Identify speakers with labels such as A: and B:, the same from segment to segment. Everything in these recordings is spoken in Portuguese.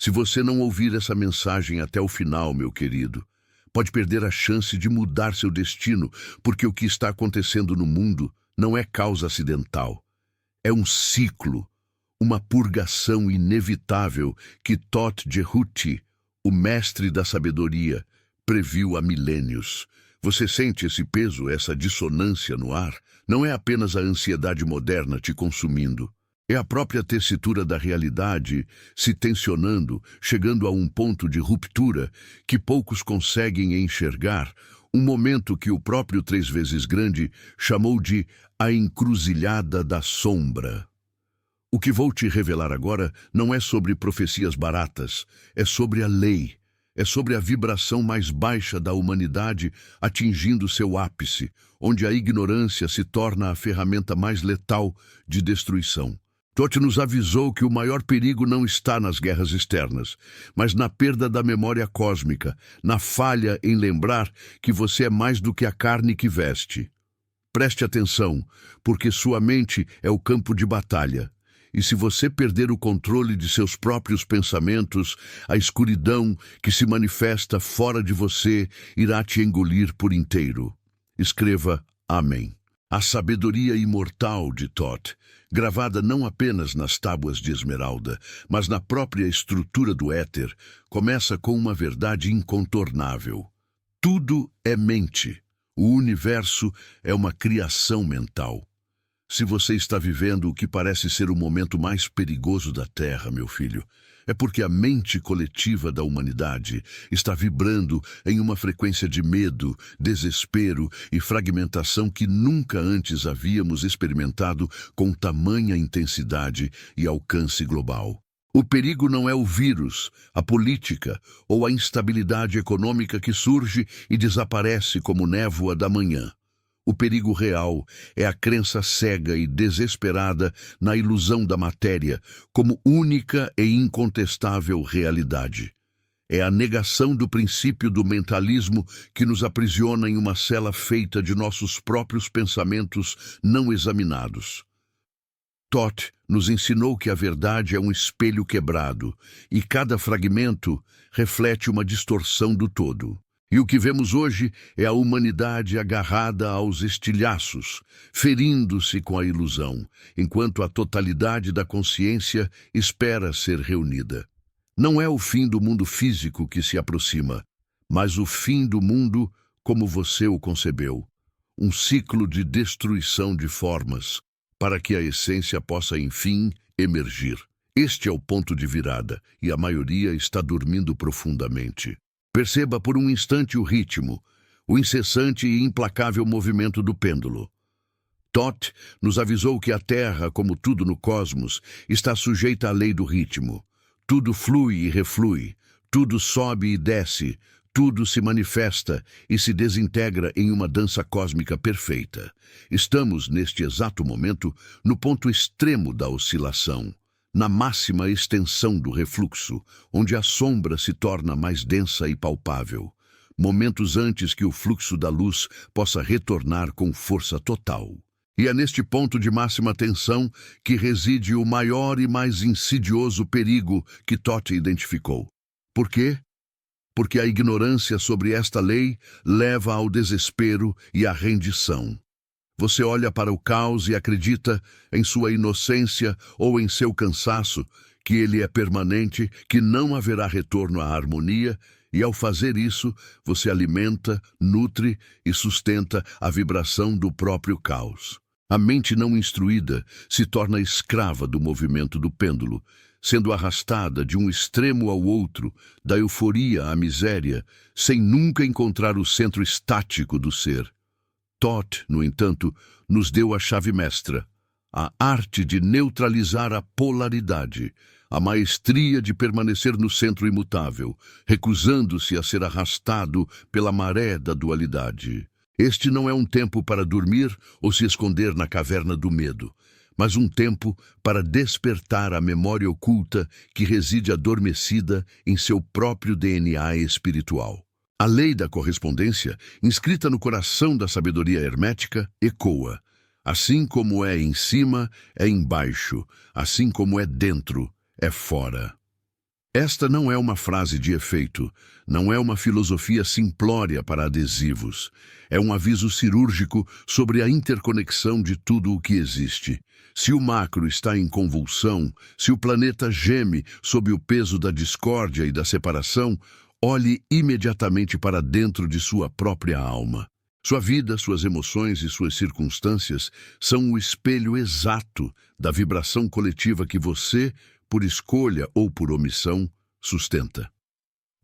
A: Se você não ouvir essa mensagem até o final, meu querido, pode perder a chance de mudar seu destino, porque o que está acontecendo no mundo não é causa acidental. É um ciclo, uma purgação inevitável que Thoth Jehuti, o mestre da sabedoria, previu há milênios. Você sente esse peso, essa dissonância no ar? Não é apenas a ansiedade moderna te consumindo. É a própria tessitura da realidade se tensionando, chegando a um ponto de ruptura que poucos conseguem enxergar, um momento que o próprio Três Vezes Grande chamou de a encruzilhada da sombra. O que vou te revelar agora não é sobre profecias baratas, é sobre a lei, é sobre a vibração mais baixa da humanidade atingindo seu ápice, onde a ignorância se torna a ferramenta mais letal de destruição. Thoth nos avisou que o maior perigo não está nas guerras externas, mas na perda da memória cósmica, na falha em lembrar que você é mais do que a carne que veste. Preste atenção, porque sua mente é o campo de batalha. E se você perder o controle de seus próprios pensamentos, a escuridão que se manifesta fora de você irá te engolir por inteiro. Escreva Amém. A sabedoria imortal de Thoth, gravada não apenas nas tábuas de esmeralda, mas na própria estrutura do éter, começa com uma verdade incontornável. Tudo é mente. O universo é uma criação mental. Se você está vivendo o que parece ser o momento mais perigoso da Terra, meu filho, é porque a mente coletiva da humanidade está vibrando em uma frequência de medo, desespero e fragmentação que nunca antes havíamos experimentado com tamanha intensidade e alcance global. O perigo não é o vírus, a política ou a instabilidade econômica que surge e desaparece como névoa da manhã. O perigo real é a crença cega e desesperada na ilusão da matéria como única e incontestável realidade. É a negação do princípio do mentalismo que nos aprisiona em uma cela feita de nossos próprios pensamentos não examinados. Thoth nos ensinou que a verdade é um espelho quebrado e cada fragmento reflete uma distorção do todo. E o que vemos hoje é a humanidade agarrada aos estilhaços, ferindo-se com a ilusão, enquanto a totalidade da consciência espera ser reunida. Não é o fim do mundo físico que se aproxima, mas o fim do mundo como você o concebeu. Um ciclo de destruição de formas, para que a essência possa, enfim, emergir. Este é o ponto de virada, e a maioria está dormindo profundamente. Perceba por um instante o ritmo, o incessante e implacável movimento do pêndulo. Thoth nos avisou que a Terra, como tudo no cosmos, está sujeita à lei do ritmo. Tudo flui e reflui, tudo sobe e desce, tudo se manifesta e se desintegra em uma dança cósmica perfeita. Estamos, neste exato momento, no ponto extremo da oscilação, na máxima extensão do refluxo, onde a sombra se torna mais densa e palpável, momentos antes que o fluxo da luz possa retornar com força total. E é neste ponto de máxima tensão que reside o maior e mais insidioso perigo que Thoth identificou. Por quê? Porque a ignorância sobre esta lei leva ao desespero e à rendição. Você olha para o caos e acredita, em sua inocência ou em seu cansaço, que ele é permanente, que não haverá retorno à harmonia, e ao fazer isso, você alimenta, nutre e sustenta a vibração do próprio caos. A mente não instruída se torna escrava do movimento do pêndulo, sendo arrastada de um extremo ao outro, da euforia à miséria, sem nunca encontrar o centro estático do ser. Thoth, no entanto, nos deu a chave mestra, a arte de neutralizar a polaridade, a maestria de permanecer no centro imutável, recusando-se a ser arrastado pela maré da dualidade. Este não é um tempo para dormir ou se esconder na caverna do medo, mas um tempo para despertar a memória oculta que reside adormecida em seu próprio DNA espiritual. A lei da correspondência, inscrita no coração da sabedoria hermética, ecoa. Assim como é em cima, é embaixo. Assim como é dentro, é fora. Esta não é uma frase de efeito, não é uma filosofia simplória para adesivos. É um aviso cirúrgico sobre a interconexão de tudo o que existe. Se o macro está em convulsão, se o planeta geme sob o peso da discórdia e da separação, olhe imediatamente para dentro de sua própria alma. Sua vida, suas emoções e suas circunstâncias são o espelho exato da vibração coletiva que você, por escolha ou por omissão, sustenta.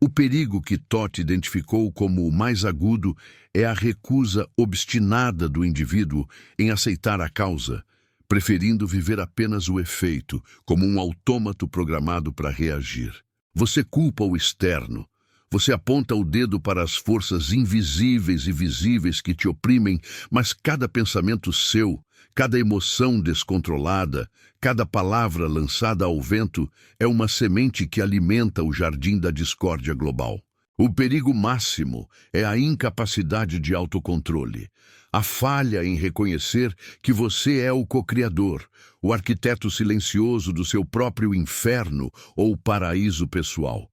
A: O perigo que Toth identificou como o mais agudo é a recusa obstinada do indivíduo em aceitar a causa, preferindo viver apenas o efeito, como um autômato programado para reagir. Você culpa o externo. Você aponta o dedo para as forças invisíveis e visíveis que te oprimem, mas cada pensamento seu, cada emoção descontrolada, cada palavra lançada ao vento é uma semente que alimenta o jardim da discórdia global. O perigo máximo é a incapacidade de autocontrole, a falha em reconhecer que você é o co-criador, o arquiteto silencioso do seu próprio inferno ou paraíso pessoal.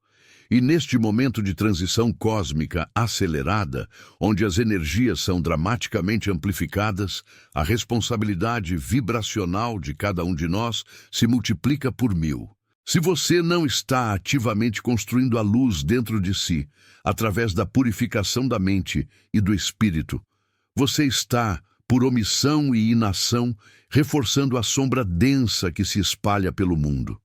A: E neste momento de transição cósmica acelerada, onde as energias são dramaticamente amplificadas, a responsabilidade vibracional de cada um de nós se multiplica por 1000. Se você não está ativamente construindo a luz dentro de si, através da purificação da mente e do espírito, você está, por omissão e inação, reforçando a sombra densa que se espalha pelo mundo.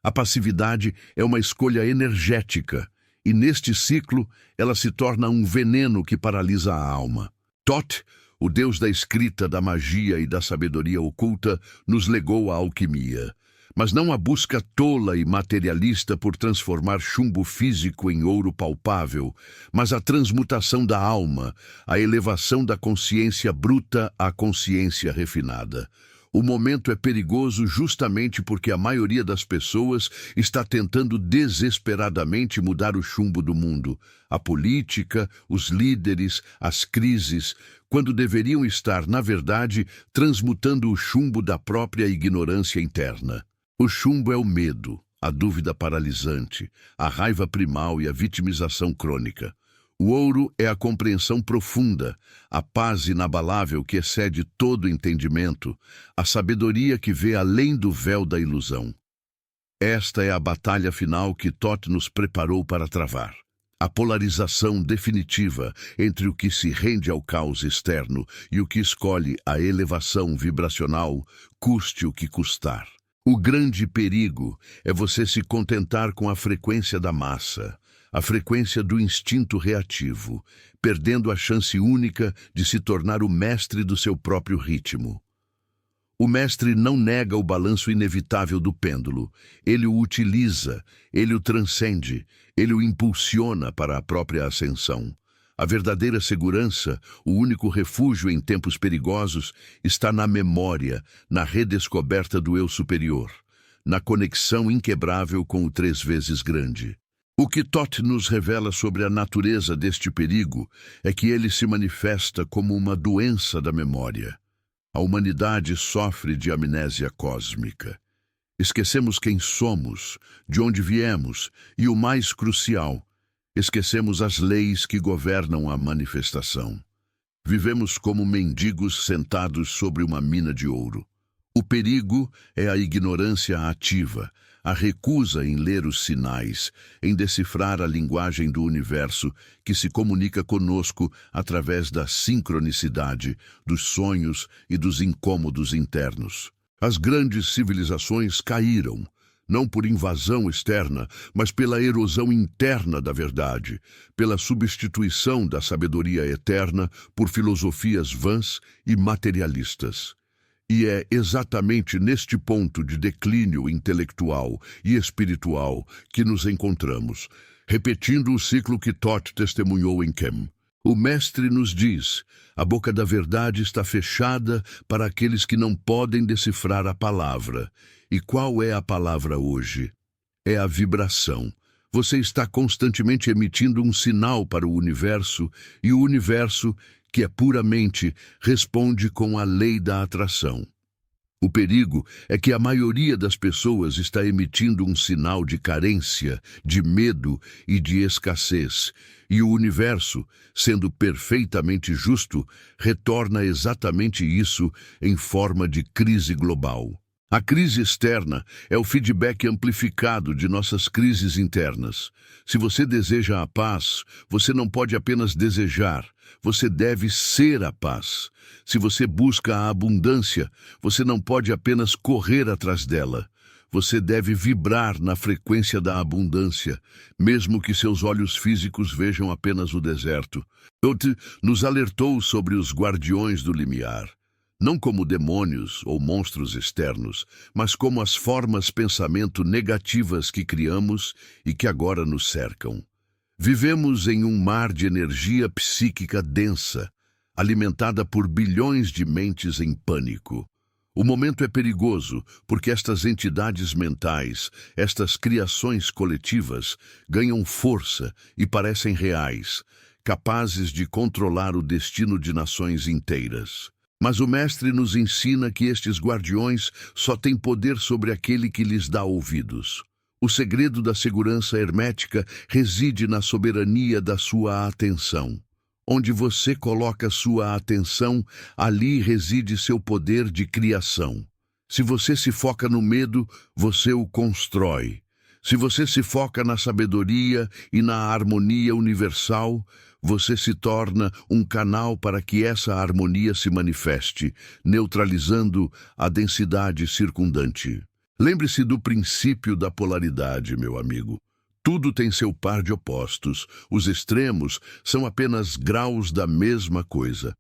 A: A passividade é uma escolha energética, e neste ciclo ela se torna um veneno que paralisa a alma. Thoth, o deus da escrita, da magia e da sabedoria oculta, nos legou a alquimia, mas não a busca tola e materialista por transformar chumbo físico em ouro palpável, mas a transmutação da alma, a elevação da consciência bruta à consciência refinada. O momento é perigoso justamente porque a maioria das pessoas está tentando desesperadamente mudar o chumbo do mundo, a política, os líderes, as crises, quando deveriam estar, na verdade, transmutando o chumbo da própria ignorância interna. O chumbo é o medo, a dúvida paralisante, a raiva primal e a vitimização crônica. O ouro é a compreensão profunda, a paz inabalável que excede todo entendimento, a sabedoria que vê além do véu da ilusão. Esta é a batalha final que Thoth nos preparou para travar. A polarização definitiva entre o que se rende ao caos externo e o que escolhe a elevação vibracional, custe o que custar. O grande perigo é você se contentar com a frequência da massa, a frequência do instinto reativo, perdendo a chance única de se tornar o mestre do seu próprio ritmo. O mestre não nega o balanço inevitável do pêndulo, ele o utiliza, ele o transcende, ele o impulsiona para a própria ascensão. A verdadeira segurança, o único refúgio em tempos perigosos, está na memória, na redescoberta do eu superior, na conexão inquebrável com o 3 vezes grande. O que Thoth nos revela sobre a natureza deste perigo é que ele se manifesta como uma doença da memória. A humanidade sofre de amnésia cósmica. Esquecemos quem somos, de onde viemos e, o mais crucial, esquecemos as leis que governam a manifestação. Vivemos como mendigos sentados sobre uma mina de ouro. O perigo é a ignorância ativa, a recusa em ler os sinais, em decifrar a linguagem do universo que se comunica conosco através da sincronicidade, dos sonhos e dos incômodos internos. As grandes civilizações caíram, não por invasão externa, mas pela erosão interna da verdade, pela substituição da sabedoria eterna por filosofias vãs e materialistas. E é exatamente neste ponto de declínio intelectual e espiritual que nos encontramos, repetindo o ciclo que Thoth testemunhou em Kem. O mestre nos diz: a boca da verdade está fechada para aqueles que não podem decifrar a palavra. E qual é a palavra hoje? É a vibração. Você está constantemente emitindo um sinal para o universo, e o universo, que é puramente, responde com a lei da atração. O perigo é que a maioria das pessoas está emitindo um sinal de carência, de medo e de escassez, e o universo, sendo perfeitamente justo, retorna exatamente isso em forma de crise global. A crise externa é o feedback amplificado de nossas crises internas. Se você deseja a paz, você não pode apenas desejar, você deve ser a paz. Se você busca a abundância, você não pode apenas correr atrás dela. Você deve vibrar na frequência da abundância, mesmo que seus olhos físicos vejam apenas o deserto. Tote nos alertou sobre os guardiões do limiar. Não como demônios ou monstros externos, mas como as formas pensamento negativas que criamos e que agora nos cercam. Vivemos em um mar de energia psíquica densa, alimentada por bilhões de mentes em pânico. O momento é perigoso porque estas entidades mentais, estas criações coletivas, ganham força e parecem reais, capazes de controlar o destino de nações inteiras. Mas o Mestre nos ensina que estes guardiões só têm poder sobre aquele que lhes dá ouvidos. O segredo da segurança hermética reside na soberania da sua atenção. Onde você coloca sua atenção, ali reside seu poder de criação. Se você se foca no medo, você o constrói. Se você se foca na sabedoria e na harmonia universal, você se torna um canal para que essa harmonia se manifeste, neutralizando a densidade circundante. Lembre-se do princípio da polaridade, meu amigo. Tudo tem seu par de opostos. Os extremos são apenas graus da mesma coisa.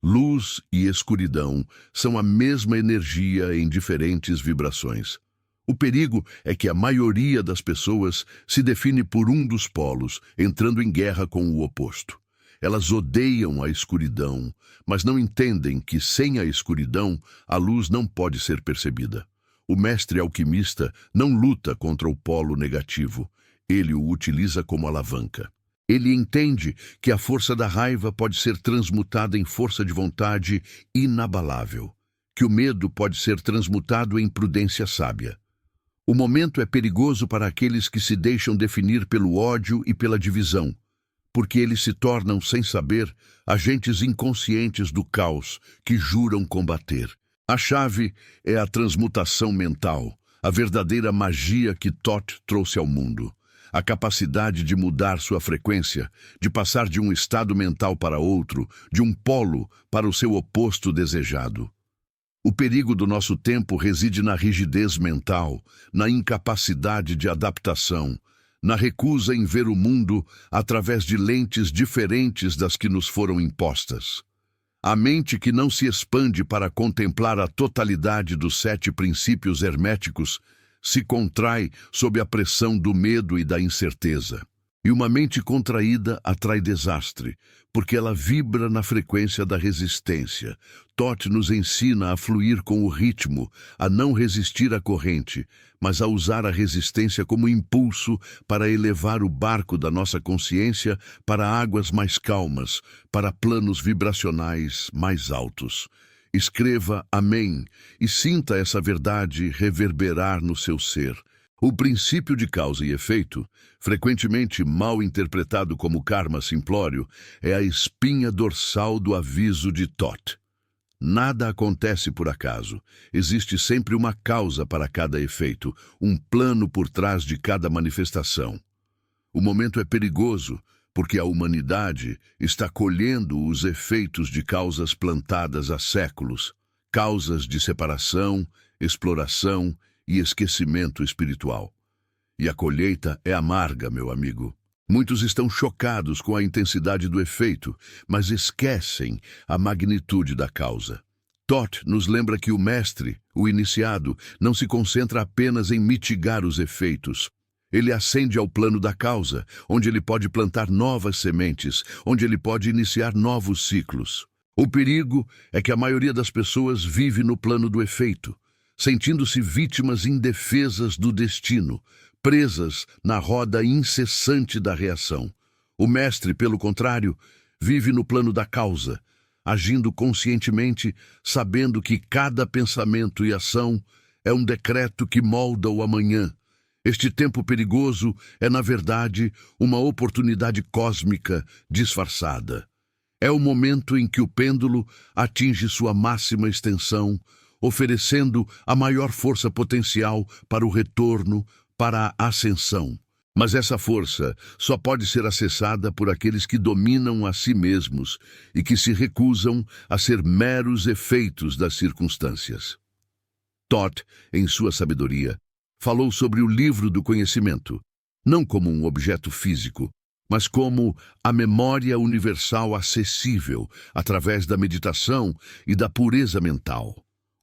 A: Luz e escuridão são a mesma energia em diferentes vibrações. O perigo é que a maioria das pessoas se define por um dos polos, entrando em guerra com o oposto. Elas odeiam a escuridão, mas não entendem que sem a escuridão, a luz não pode ser percebida. O mestre alquimista não luta contra o polo negativo. Ele o utiliza como alavanca. Ele entende que a força da raiva pode ser transmutada em força de vontade inabalável, que o medo pode ser transmutado em prudência sábia. O momento é perigoso para aqueles que se deixam definir pelo ódio e pela divisão, porque eles se tornam, sem saber, agentes inconscientes do caos que juram combater. A chave é a transmutação mental, a verdadeira magia que Thoth trouxe ao mundo. A capacidade de mudar sua frequência, de passar de um estado mental para outro, de um polo para o seu oposto desejado. O perigo do nosso tempo reside na rigidez mental, na incapacidade de adaptação, na recusa em ver o mundo através de lentes diferentes das que nos foram impostas. A mente que não se expande para contemplar a totalidade dos 7 princípios herméticos se contrai sob a pressão do medo e da incerteza. E uma mente contraída atrai desastre, porque ela vibra na frequência da resistência. Thoth nos ensina a fluir com o ritmo, a não resistir à corrente, mas a usar a resistência como impulso para elevar o barco da nossa consciência para águas mais calmas, para planos vibracionais mais altos. Escreva Amém e sinta essa verdade reverberar no seu ser. O princípio de causa e efeito, frequentemente mal interpretado como karma simplório, é a espinha dorsal do aviso de Thoth. Nada acontece por acaso. Existe sempre uma causa para cada efeito, um plano por trás de cada manifestação. O momento é perigoso, porque a humanidade está colhendo os efeitos de causas plantadas há séculos, causas de separação, exploração e esquecimento espiritual. E a colheita é amarga, meu amigo. Muitos estão chocados com a intensidade do efeito, mas esquecem a magnitude da causa. Thoth nos lembra que o mestre, o iniciado, não se concentra apenas em mitigar os efeitos. Ele ascende ao plano da causa, onde ele pode plantar novas sementes, onde ele pode iniciar novos ciclos. O perigo é que a maioria das pessoas vive no plano do efeito, sentindo-se vítimas indefesas do destino, presas na roda incessante da reação. O mestre, pelo contrário, vive no plano da causa, agindo conscientemente, sabendo que cada pensamento e ação é um decreto que molda o amanhã. Este tempo perigoso é, na verdade, uma oportunidade cósmica disfarçada. É o momento em que o pêndulo atinge sua máxima extensão, oferecendo a maior força potencial para o retorno, para a ascensão. Mas essa força só pode ser acessada por aqueles que dominam a si mesmos e que se recusam a ser meros efeitos das circunstâncias. Thoth, em sua sabedoria, falou sobre o livro do conhecimento, não como um objeto físico, mas como a memória universal acessível através da meditação e da pureza mental.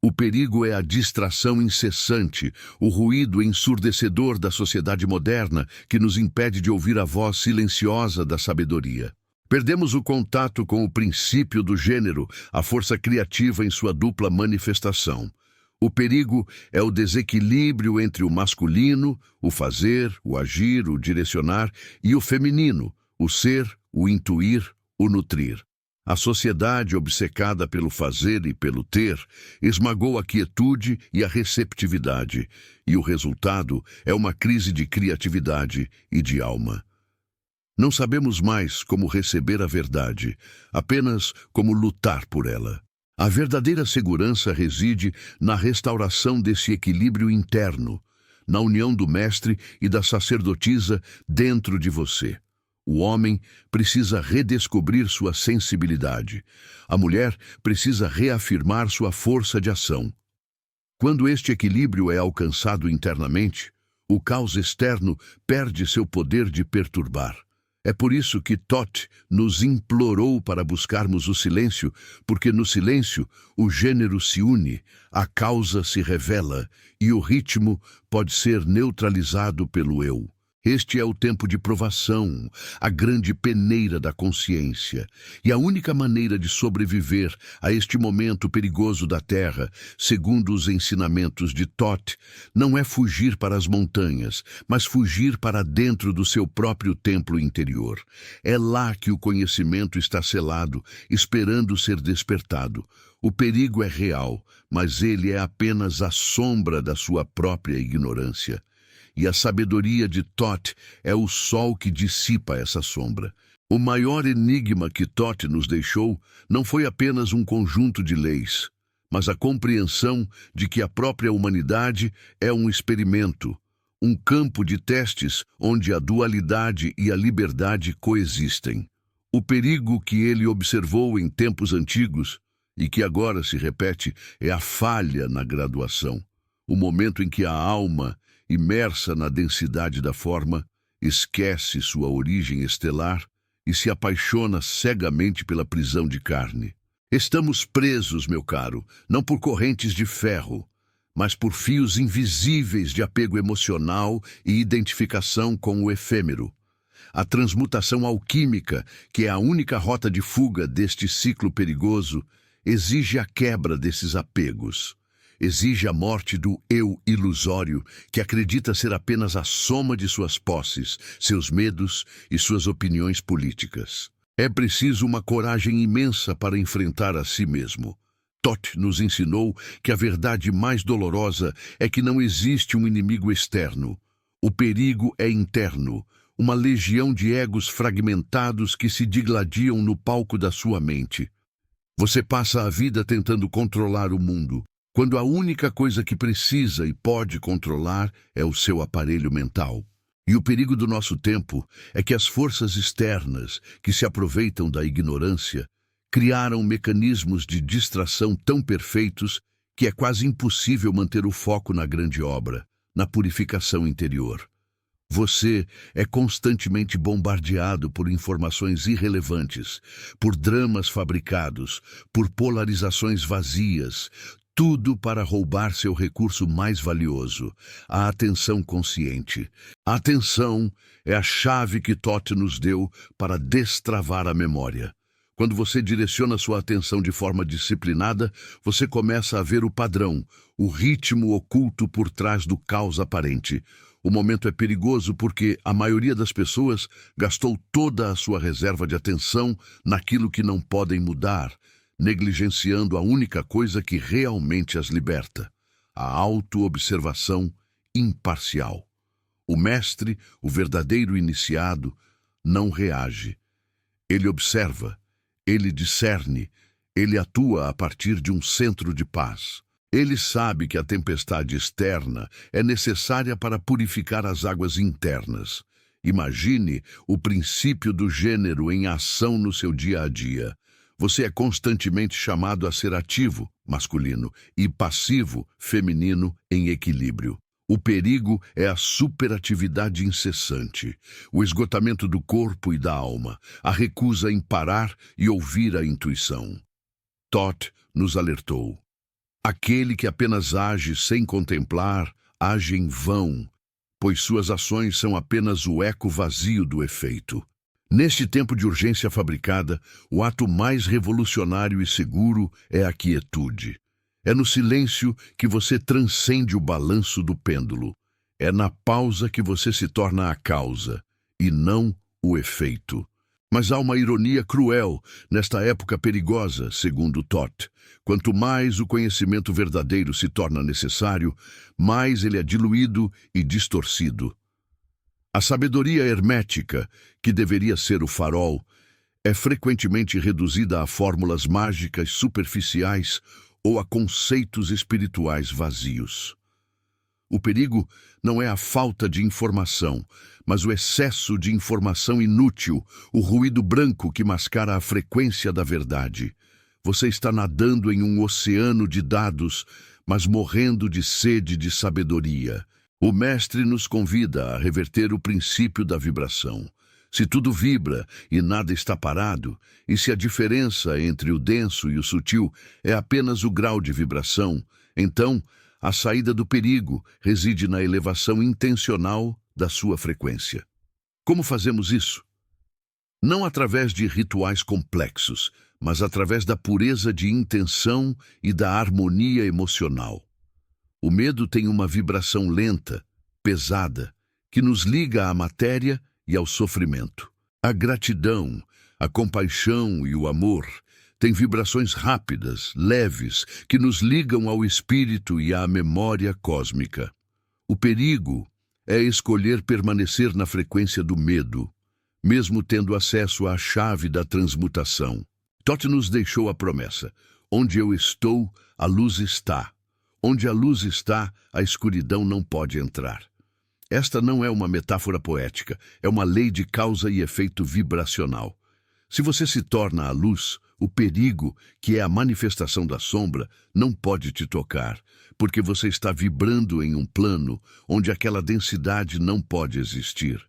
A: O perigo é a distração incessante, o ruído ensurdecedor da sociedade moderna que nos impede de ouvir a voz silenciosa da sabedoria. Perdemos o contato com o princípio do gênero, a força criativa em sua dupla manifestação. O perigo é o desequilíbrio entre o masculino, o fazer, o agir, o direcionar, e o feminino, o ser, o intuir, o nutrir. A sociedade, obcecada pelo fazer e pelo ter, esmagou a quietude e a receptividade, e o resultado é uma crise de criatividade e de alma. Não sabemos mais como receber a verdade, apenas como lutar por ela. A verdadeira segurança reside na restauração desse equilíbrio interno, na união do mestre e da sacerdotisa dentro de você. O homem precisa redescobrir sua sensibilidade. A mulher precisa reafirmar sua força de ação. Quando este equilíbrio é alcançado internamente, o caos externo perde seu poder de perturbar. É por isso que Thoth nos implorou para buscarmos o silêncio, porque no silêncio o gênero se une, a causa se revela e o ritmo pode ser neutralizado pelo eu. Este é o tempo de provação, a grande peneira da consciência. E a única maneira de sobreviver a este momento perigoso da Terra, segundo os ensinamentos de Thoth, não é fugir para as montanhas, mas fugir para dentro do seu próprio templo interior. É lá que o conhecimento está selado, esperando ser despertado. O perigo é real, mas ele é apenas a sombra da sua própria ignorância. E a sabedoria de Thoth é o sol que dissipa essa sombra. O maior enigma que Thoth nos deixou não foi apenas um conjunto de leis, mas a compreensão de que a própria humanidade é um experimento, um campo de testes onde a dualidade e a liberdade coexistem. O perigo que ele observou em tempos antigos e que agora se repete é a falha na graduação, o momento em que a alma, imersa na densidade da forma, esquece sua origem estelar e se apaixona cegamente pela prisão de carne. Estamos presos, meu caro, não por correntes de ferro, mas por fios invisíveis de apego emocional e identificação com o efêmero. A transmutação alquímica, que é a única rota de fuga deste ciclo perigoso, exige a quebra desses apegos. Exige a morte do eu ilusório, que acredita ser apenas a soma de suas posses, seus medos e suas opiniões políticas. É preciso uma coragem imensa para enfrentar a si mesmo. Thoth nos ensinou que a verdade mais dolorosa é que não existe um inimigo externo. O perigo é interno, uma legião de egos fragmentados que se digladiam no palco da sua mente. Você passa a vida tentando controlar o mundo, quando a única coisa que precisa e pode controlar é o seu aparelho mental. E o perigo do nosso tempo é que as forças externas, que se aproveitam da ignorância, criaram mecanismos de distração tão perfeitos que é quase impossível manter o foco na grande obra, na purificação interior. Você é constantemente bombardeado por informações irrelevantes, por dramas fabricados, por polarizações vazias, tudo para roubar seu recurso mais valioso, a atenção consciente. A atenção é a chave que Thoth nos deu para destravar a memória. Quando você direciona sua atenção de forma disciplinada, você começa a ver o padrão, o ritmo oculto por trás do caos aparente. O momento é perigoso porque a maioria das pessoas gastou toda a sua reserva de atenção naquilo que não podem mudar, negligenciando a única coisa que realmente as liberta: a autoobservação imparcial. O mestre, o verdadeiro iniciado, não reage. Ele observa, ele discerne, ele atua a partir de um centro de paz. Ele sabe que a tempestade externa é necessária para purificar as águas internas. Imagine o princípio do gênero em ação no seu dia a dia. Você é constantemente chamado a ser ativo, masculino, e passivo, feminino, em equilíbrio. O perigo é a superatividade incessante, o esgotamento do corpo e da alma, a recusa em parar e ouvir a intuição. Thoth nos alertou. Aquele que apenas age sem contemplar, age em vão, pois suas ações são apenas o eco vazio do efeito. Neste tempo de urgência fabricada, o ato mais revolucionário e seguro é a quietude. É no silêncio que você transcende o balanço do pêndulo. É na pausa que você se torna a causa, e não o efeito. Mas há uma ironia cruel nesta época perigosa, segundo Thoth. Quanto mais o conhecimento verdadeiro se torna necessário, mais ele é diluído e distorcido. A sabedoria hermética, que deveria ser o farol, é frequentemente reduzida a fórmulas mágicas superficiais ou a conceitos espirituais vazios. O perigo não é a falta de informação, mas o excesso de informação inútil, o ruído branco que mascara a frequência da verdade. Você está nadando em um oceano de dados, mas morrendo de sede de sabedoria. O mestre nos convida a reverter o princípio da vibração. Se tudo vibra e nada está parado, e se a diferença entre o denso e o sutil é apenas o grau de vibração, então a saída do perigo reside na elevação intencional da sua frequência. Como fazemos isso? Não através de rituais complexos, mas através da pureza de intenção e da harmonia emocional. O medo tem uma vibração lenta, pesada, que nos liga à matéria e ao sofrimento. A gratidão, a compaixão e o amor têm vibrações rápidas, leves, que nos ligam ao espírito e à memória cósmica. O perigo é escolher permanecer na frequência do medo, mesmo tendo acesso à chave da transmutação. Thoth nos deixou a promessa: onde eu estou, a luz está. Onde a luz está, a escuridão não pode entrar. Esta não é uma metáfora poética, é uma lei de causa e efeito vibracional. Se você se torna a luz, o perigo, que é a manifestação da sombra, não pode te tocar, porque você está vibrando em um plano onde aquela densidade não pode existir.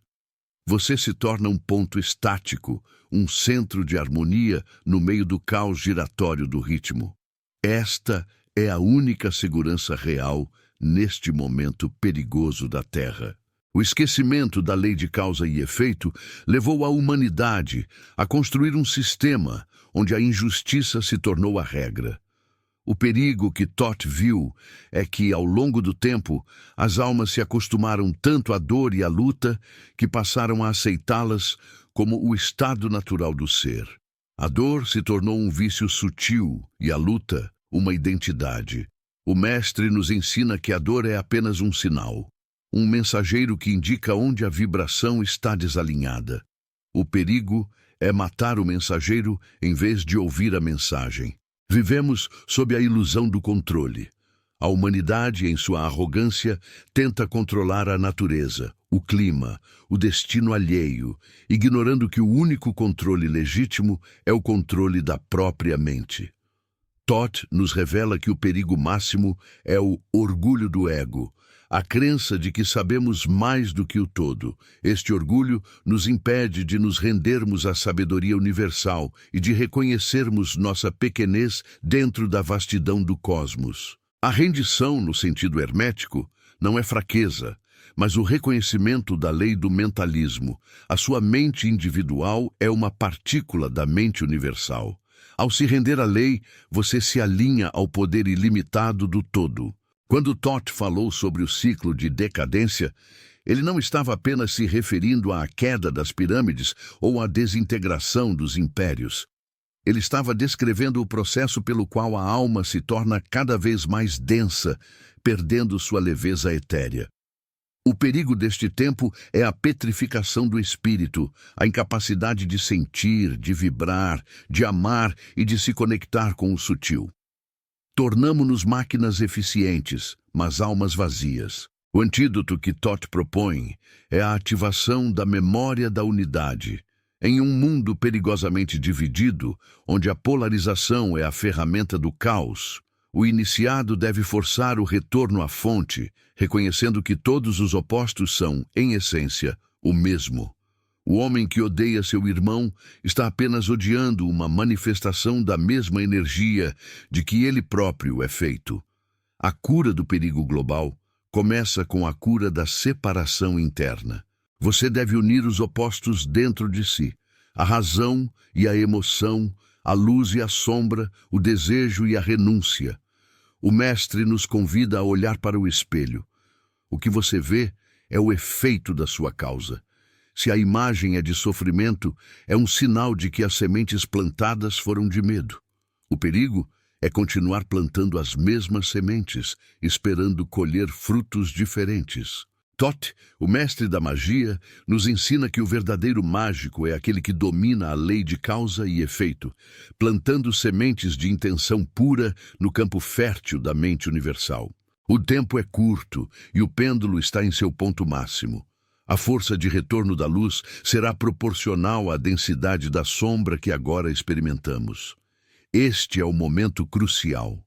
A: Você se torna um ponto estático, um centro de harmonia no meio do caos giratório do ritmo. Esta é a única segurança real neste momento perigoso da Terra. O esquecimento da lei de causa e efeito levou a humanidade a construir um sistema onde a injustiça se tornou a regra. O perigo que Thoth viu é que, ao longo do tempo, as almas se acostumaram tanto à dor e à luta que passaram a aceitá-las como o estado natural do ser. A dor se tornou um vício sutil e a luta, uma identidade. O mestre nos ensina que a dor é apenas um sinal, um mensageiro que indica onde a vibração está desalinhada. O perigo é matar o mensageiro em vez de ouvir a mensagem. Vivemos sob a ilusão do controle. A humanidade, em sua arrogância, tenta controlar a natureza, o clima, o destino alheio, ignorando que o único controle legítimo é o controle da própria mente. Thoth nos revela que o perigo máximo é o orgulho do ego, a crença de que sabemos mais do que o todo. Este orgulho nos impede de nos rendermos à sabedoria universal e de reconhecermos nossa pequenez dentro da vastidão do cosmos. A rendição, no sentido hermético, não é fraqueza, mas o reconhecimento da lei do mentalismo. A sua mente individual é uma partícula da mente universal. Ao se render à lei, você se alinha ao poder ilimitado do todo. Quando Thoth falou sobre o ciclo de decadência, ele não estava apenas se referindo à queda das pirâmides ou à desintegração dos impérios. Ele estava descrevendo o processo pelo qual a alma se torna cada vez mais densa, perdendo sua leveza etérea. O perigo deste tempo é a petrificação do espírito, a incapacidade de sentir, de vibrar, de amar e de se conectar com o sutil. Tornamo-nos máquinas eficientes, mas almas vazias. O antídoto que Thoth propõe é a ativação da memória da unidade. Em um mundo perigosamente dividido, onde a polarização é a ferramenta do caos, o iniciado deve forçar o retorno à fonte, reconhecendo que todos os opostos são, em essência, o mesmo. O homem que odeia seu irmão está apenas odiando uma manifestação da mesma energia de que ele próprio é feito. A cura do perigo global começa com a cura da separação interna. Você deve unir os opostos dentro de si, a razão e a emoção, a luz e a sombra, o desejo e a renúncia. O mestre nos convida a olhar para o espelho. O que você vê é o efeito da sua causa. Se a imagem é de sofrimento, é um sinal de que as sementes plantadas foram de medo. O perigo é continuar plantando as mesmas sementes, esperando colher frutos diferentes. Thoth, o mestre da magia, nos ensina que o verdadeiro mágico é aquele que domina a lei de causa e efeito, plantando sementes de intenção pura no campo fértil da mente universal. O tempo é curto e o pêndulo está em seu ponto máximo. A força de retorno da luz será proporcional à densidade da sombra que agora experimentamos. Este é o momento crucial.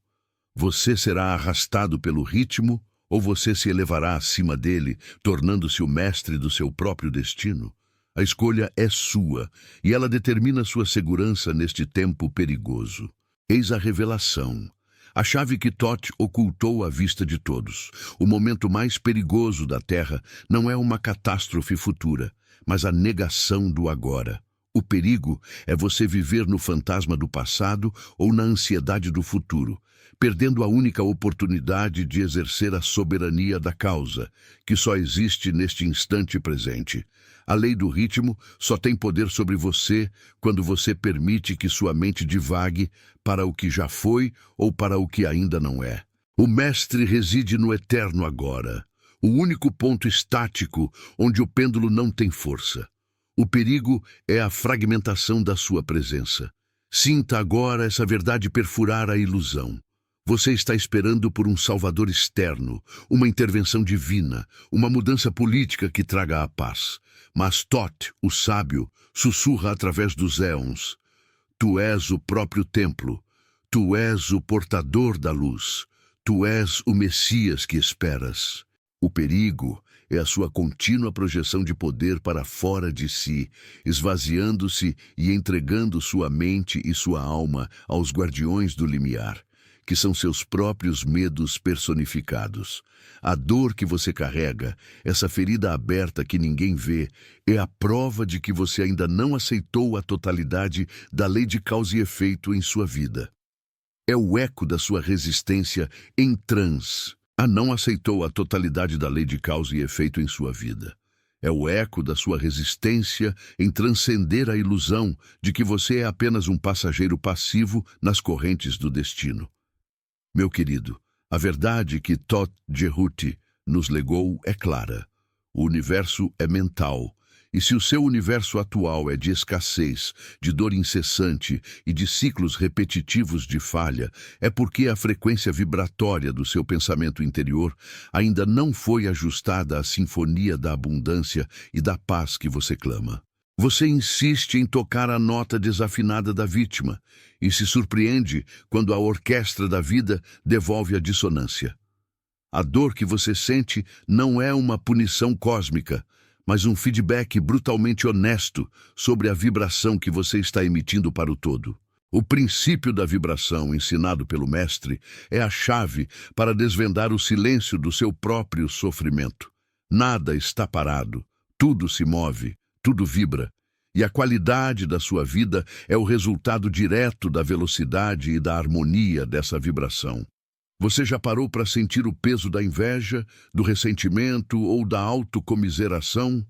A: Você será arrastado pelo ritmo ou você se elevará acima dele, tornando-se o mestre do seu próprio destino? A escolha é sua, e ela determina sua segurança neste tempo perigoso. Eis a revelação, a chave que Thoth ocultou à vista de todos. O momento mais perigoso da Terra não é uma catástrofe futura, mas a negação do agora. O perigo é você viver no fantasma do passado ou na ansiedade do futuro, perdendo a única oportunidade de exercer a soberania da causa, que só existe neste instante presente. A lei do ritmo só tem poder sobre você quando você permite que sua mente divague para o que já foi ou para o que ainda não é. O mestre reside no eterno agora, o único ponto estático onde o pêndulo não tem força. O perigo é a fragmentação da sua presença. Sinta agora essa verdade perfurar a ilusão. Você está esperando por um salvador externo, uma intervenção divina, uma mudança política que traga a paz. Mas Thoth, o sábio, sussurra através dos éons. Tu és o próprio templo. Tu és o portador da luz. Tu és o Messias que esperas. O perigo é a sua contínua projeção de poder para fora de si, esvaziando-se e entregando sua mente e sua alma aos guardiões do limiar, que são seus próprios medos personificados. A dor que você carrega, essa ferida aberta que ninguém vê, é a prova de que você ainda não aceitou a totalidade da lei de causa e efeito em sua vida. É o eco da sua resistência em transe. Não aceitou a totalidade da lei de causa e efeito em sua vida. É o eco da sua resistência em transcender a ilusão de que você é apenas um passageiro passivo nas correntes do destino. Meu querido, a verdade que Thoth Jehuti nos legou é clara. O universo é mental, e se o seu universo atual é de escassez, de dor incessante e de ciclos repetitivos de falha, é porque a frequência vibratória do seu pensamento interior ainda não foi ajustada à sinfonia da abundância e da paz que você clama. Você insiste em tocar a nota desafinada da vítima e se surpreende quando a orquestra da vida devolve a dissonância. A dor que você sente não é uma punição cósmica, mas um feedback brutalmente honesto sobre a vibração que você está emitindo para o todo. O princípio da vibração ensinado pelo mestre é a chave para desvendar o silêncio do seu próprio sofrimento. Nada está parado, tudo se move, tudo vibra, e a qualidade da sua vida é o resultado direto da velocidade e da harmonia dessa vibração. Você já parou para sentir o peso da inveja, do ressentimento ou da autocomiseração?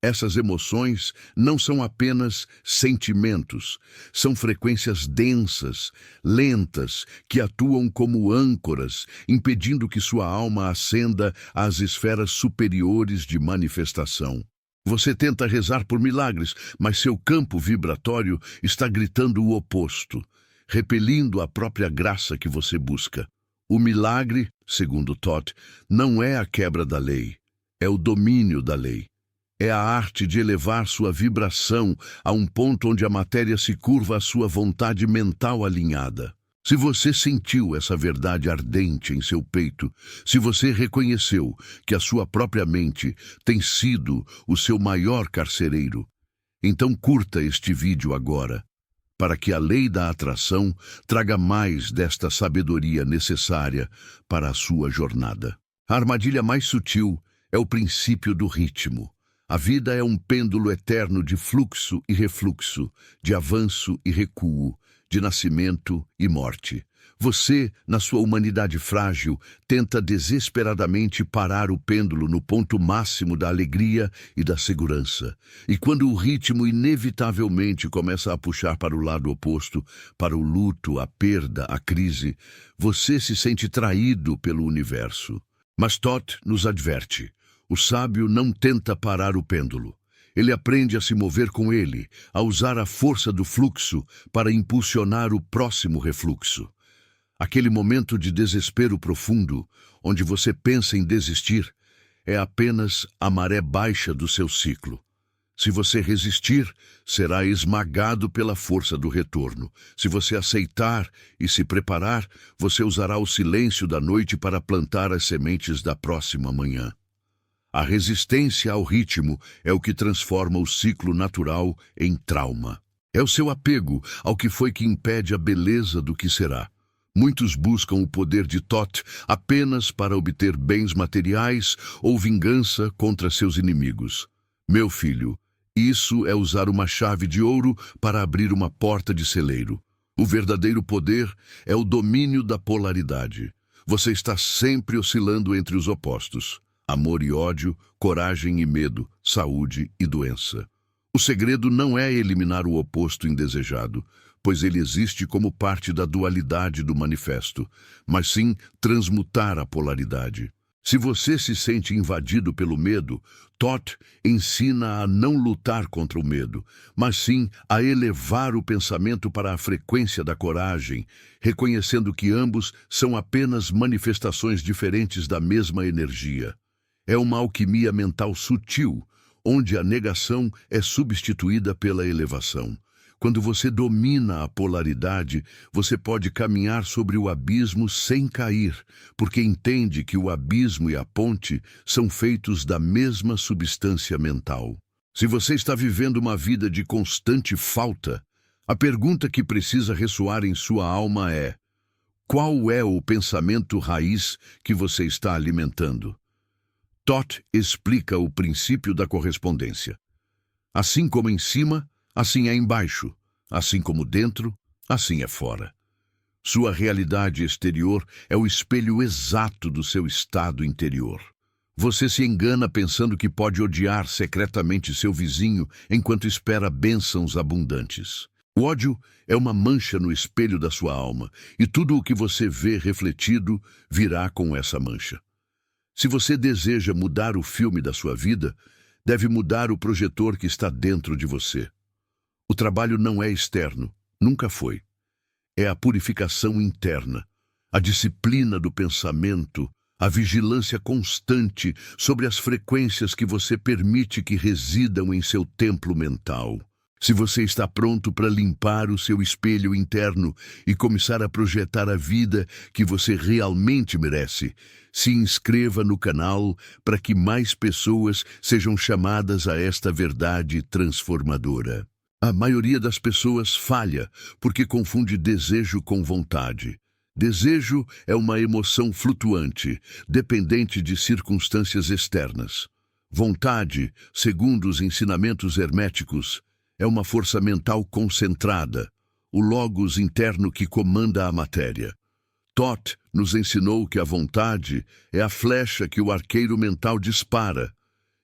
A: Essas emoções não são apenas sentimentos, são frequências densas, lentas, que atuam como âncoras, impedindo que sua alma ascenda às esferas superiores de manifestação. Você tenta rezar por milagres, mas seu campo vibratório está gritando o oposto, repelindo a própria graça que você busca. O milagre, segundo Todd, não é a quebra da lei, é o domínio da lei. É a arte de elevar sua vibração a um ponto onde a matéria se curva à sua vontade mental alinhada. Se você sentiu essa verdade ardente em seu peito, se você reconheceu que a sua própria mente tem sido o seu maior carcereiro, então curta este vídeo agora, para que a lei da atração traga mais desta sabedoria necessária para a sua jornada. A armadilha mais sutil é o princípio do ritmo. A vida é um pêndulo eterno de fluxo e refluxo, de avanço e recuo, de nascimento e morte. Você, na sua humanidade frágil, tenta desesperadamente parar o pêndulo no ponto máximo da alegria e da segurança. E quando o ritmo inevitavelmente começa a puxar para o lado oposto, para o luto, a perda, a crise, você se sente traído pelo universo. Mas Todd nos adverte: o sábio não tenta parar o pêndulo. Ele aprende a se mover com ele, a usar a força do fluxo para impulsionar o próximo refluxo. Aquele momento de desespero profundo, onde você pensa em desistir, é apenas a maré baixa do seu ciclo. Se você resistir, será esmagado pela força do retorno. Se você aceitar e se preparar, você usará o silêncio da noite para plantar as sementes da próxima manhã. A resistência ao ritmo é o que transforma o ciclo natural em trauma. É o seu apego ao que foi que impede a beleza do que será. Muitos buscam o poder de Thoth apenas para obter bens materiais ou vingança contra seus inimigos. Meu filho, isso é usar uma chave de ouro para abrir uma porta de celeiro. O verdadeiro poder é o domínio da polaridade. Você está sempre oscilando entre os opostos: amor e ódio, coragem e medo, saúde e doença. O segredo não é eliminar o oposto indesejado, pois ele existe como parte da dualidade do manifesto, mas sim transmutar a polaridade. Se você se sente invadido pelo medo, Thoth ensina a não lutar contra o medo, mas sim a elevar o pensamento para a frequência da coragem, reconhecendo que ambos são apenas manifestações diferentes da mesma energia. É uma alquimia mental sutil, onde a negação é substituída pela elevação. Quando você domina a polaridade, você pode caminhar sobre o abismo sem cair, porque entende que o abismo e a ponte são feitos da mesma substância mental. Se você está vivendo uma vida de constante falta, a pergunta que precisa ressoar em sua alma é: qual é o pensamento raiz que você está alimentando? Thoth explica o princípio da correspondência. Assim como em cima, assim é embaixo. Assim como dentro, assim é fora. Sua realidade exterior é o espelho exato do seu estado interior. Você se engana pensando que pode odiar secretamente seu vizinho enquanto espera bênçãos abundantes. O ódio é uma mancha no espelho da sua alma, e tudo o que você vê refletido virá com essa mancha. Se você deseja mudar o filme da sua vida, deve mudar o projetor que está dentro de você. O trabalho não é externo, nunca foi. É a purificação interna, a disciplina do pensamento, a vigilância constante sobre as frequências que você permite que residam em seu templo mental. Se você está pronto para limpar o seu espelho interno e começar a projetar a vida que você realmente merece, se inscreva no canal para que mais pessoas sejam chamadas a esta verdade transformadora. A maioria das pessoas falha porque confunde desejo com vontade. Desejo é uma emoção flutuante, dependente de circunstâncias externas. Vontade, segundo os ensinamentos herméticos, é uma força mental concentrada, o logos interno que comanda a matéria. Thoth nos ensinou que a vontade é a flecha que o arqueiro mental dispara,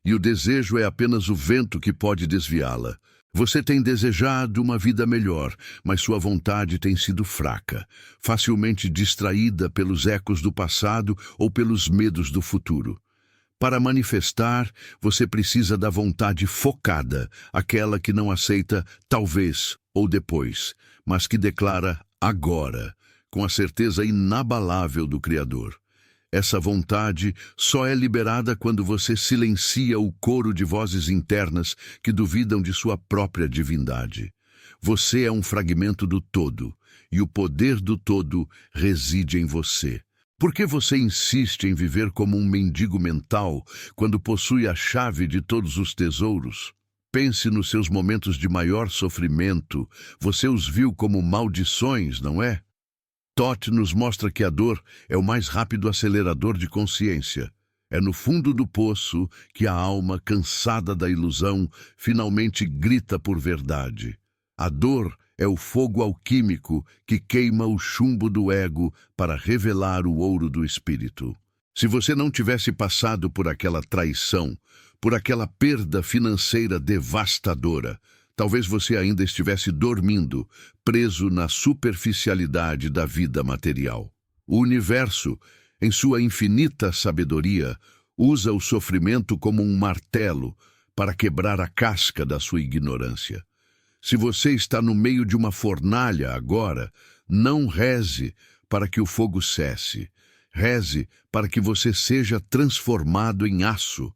A: e o desejo é apenas o vento que pode desviá-la. Você tem desejado uma vida melhor, mas sua vontade tem sido fraca, facilmente distraída pelos ecos do passado ou pelos medos do futuro. Para manifestar, você precisa da vontade focada, aquela que não aceita talvez ou depois, mas que declara agora, com a certeza inabalável do Criador. Essa vontade só é liberada quando você silencia o coro de vozes internas que duvidam de sua própria divindade. Você é um fragmento do todo, e o poder do todo reside em você. Por que você insiste em viver como um mendigo mental quando possui a chave de todos os tesouros? Pense nos seus momentos de maior sofrimento. Você os viu como maldições, não é? Toth nos mostra que a dor é o mais rápido acelerador de consciência. É no fundo do poço que a alma, cansada da ilusão, finalmente grita por verdade. A dor é o fogo alquímico que queima o chumbo do ego para revelar o ouro do espírito. Se você não tivesse passado por aquela traição, por aquela perda financeira devastadora, talvez você ainda estivesse dormindo, preso na superficialidade da vida material. O universo, em sua infinita sabedoria, usa o sofrimento como um martelo para quebrar a casca da sua ignorância. Se você está no meio de uma fornalha agora, não reze para que o fogo cesse. Reze para que você seja transformado em aço.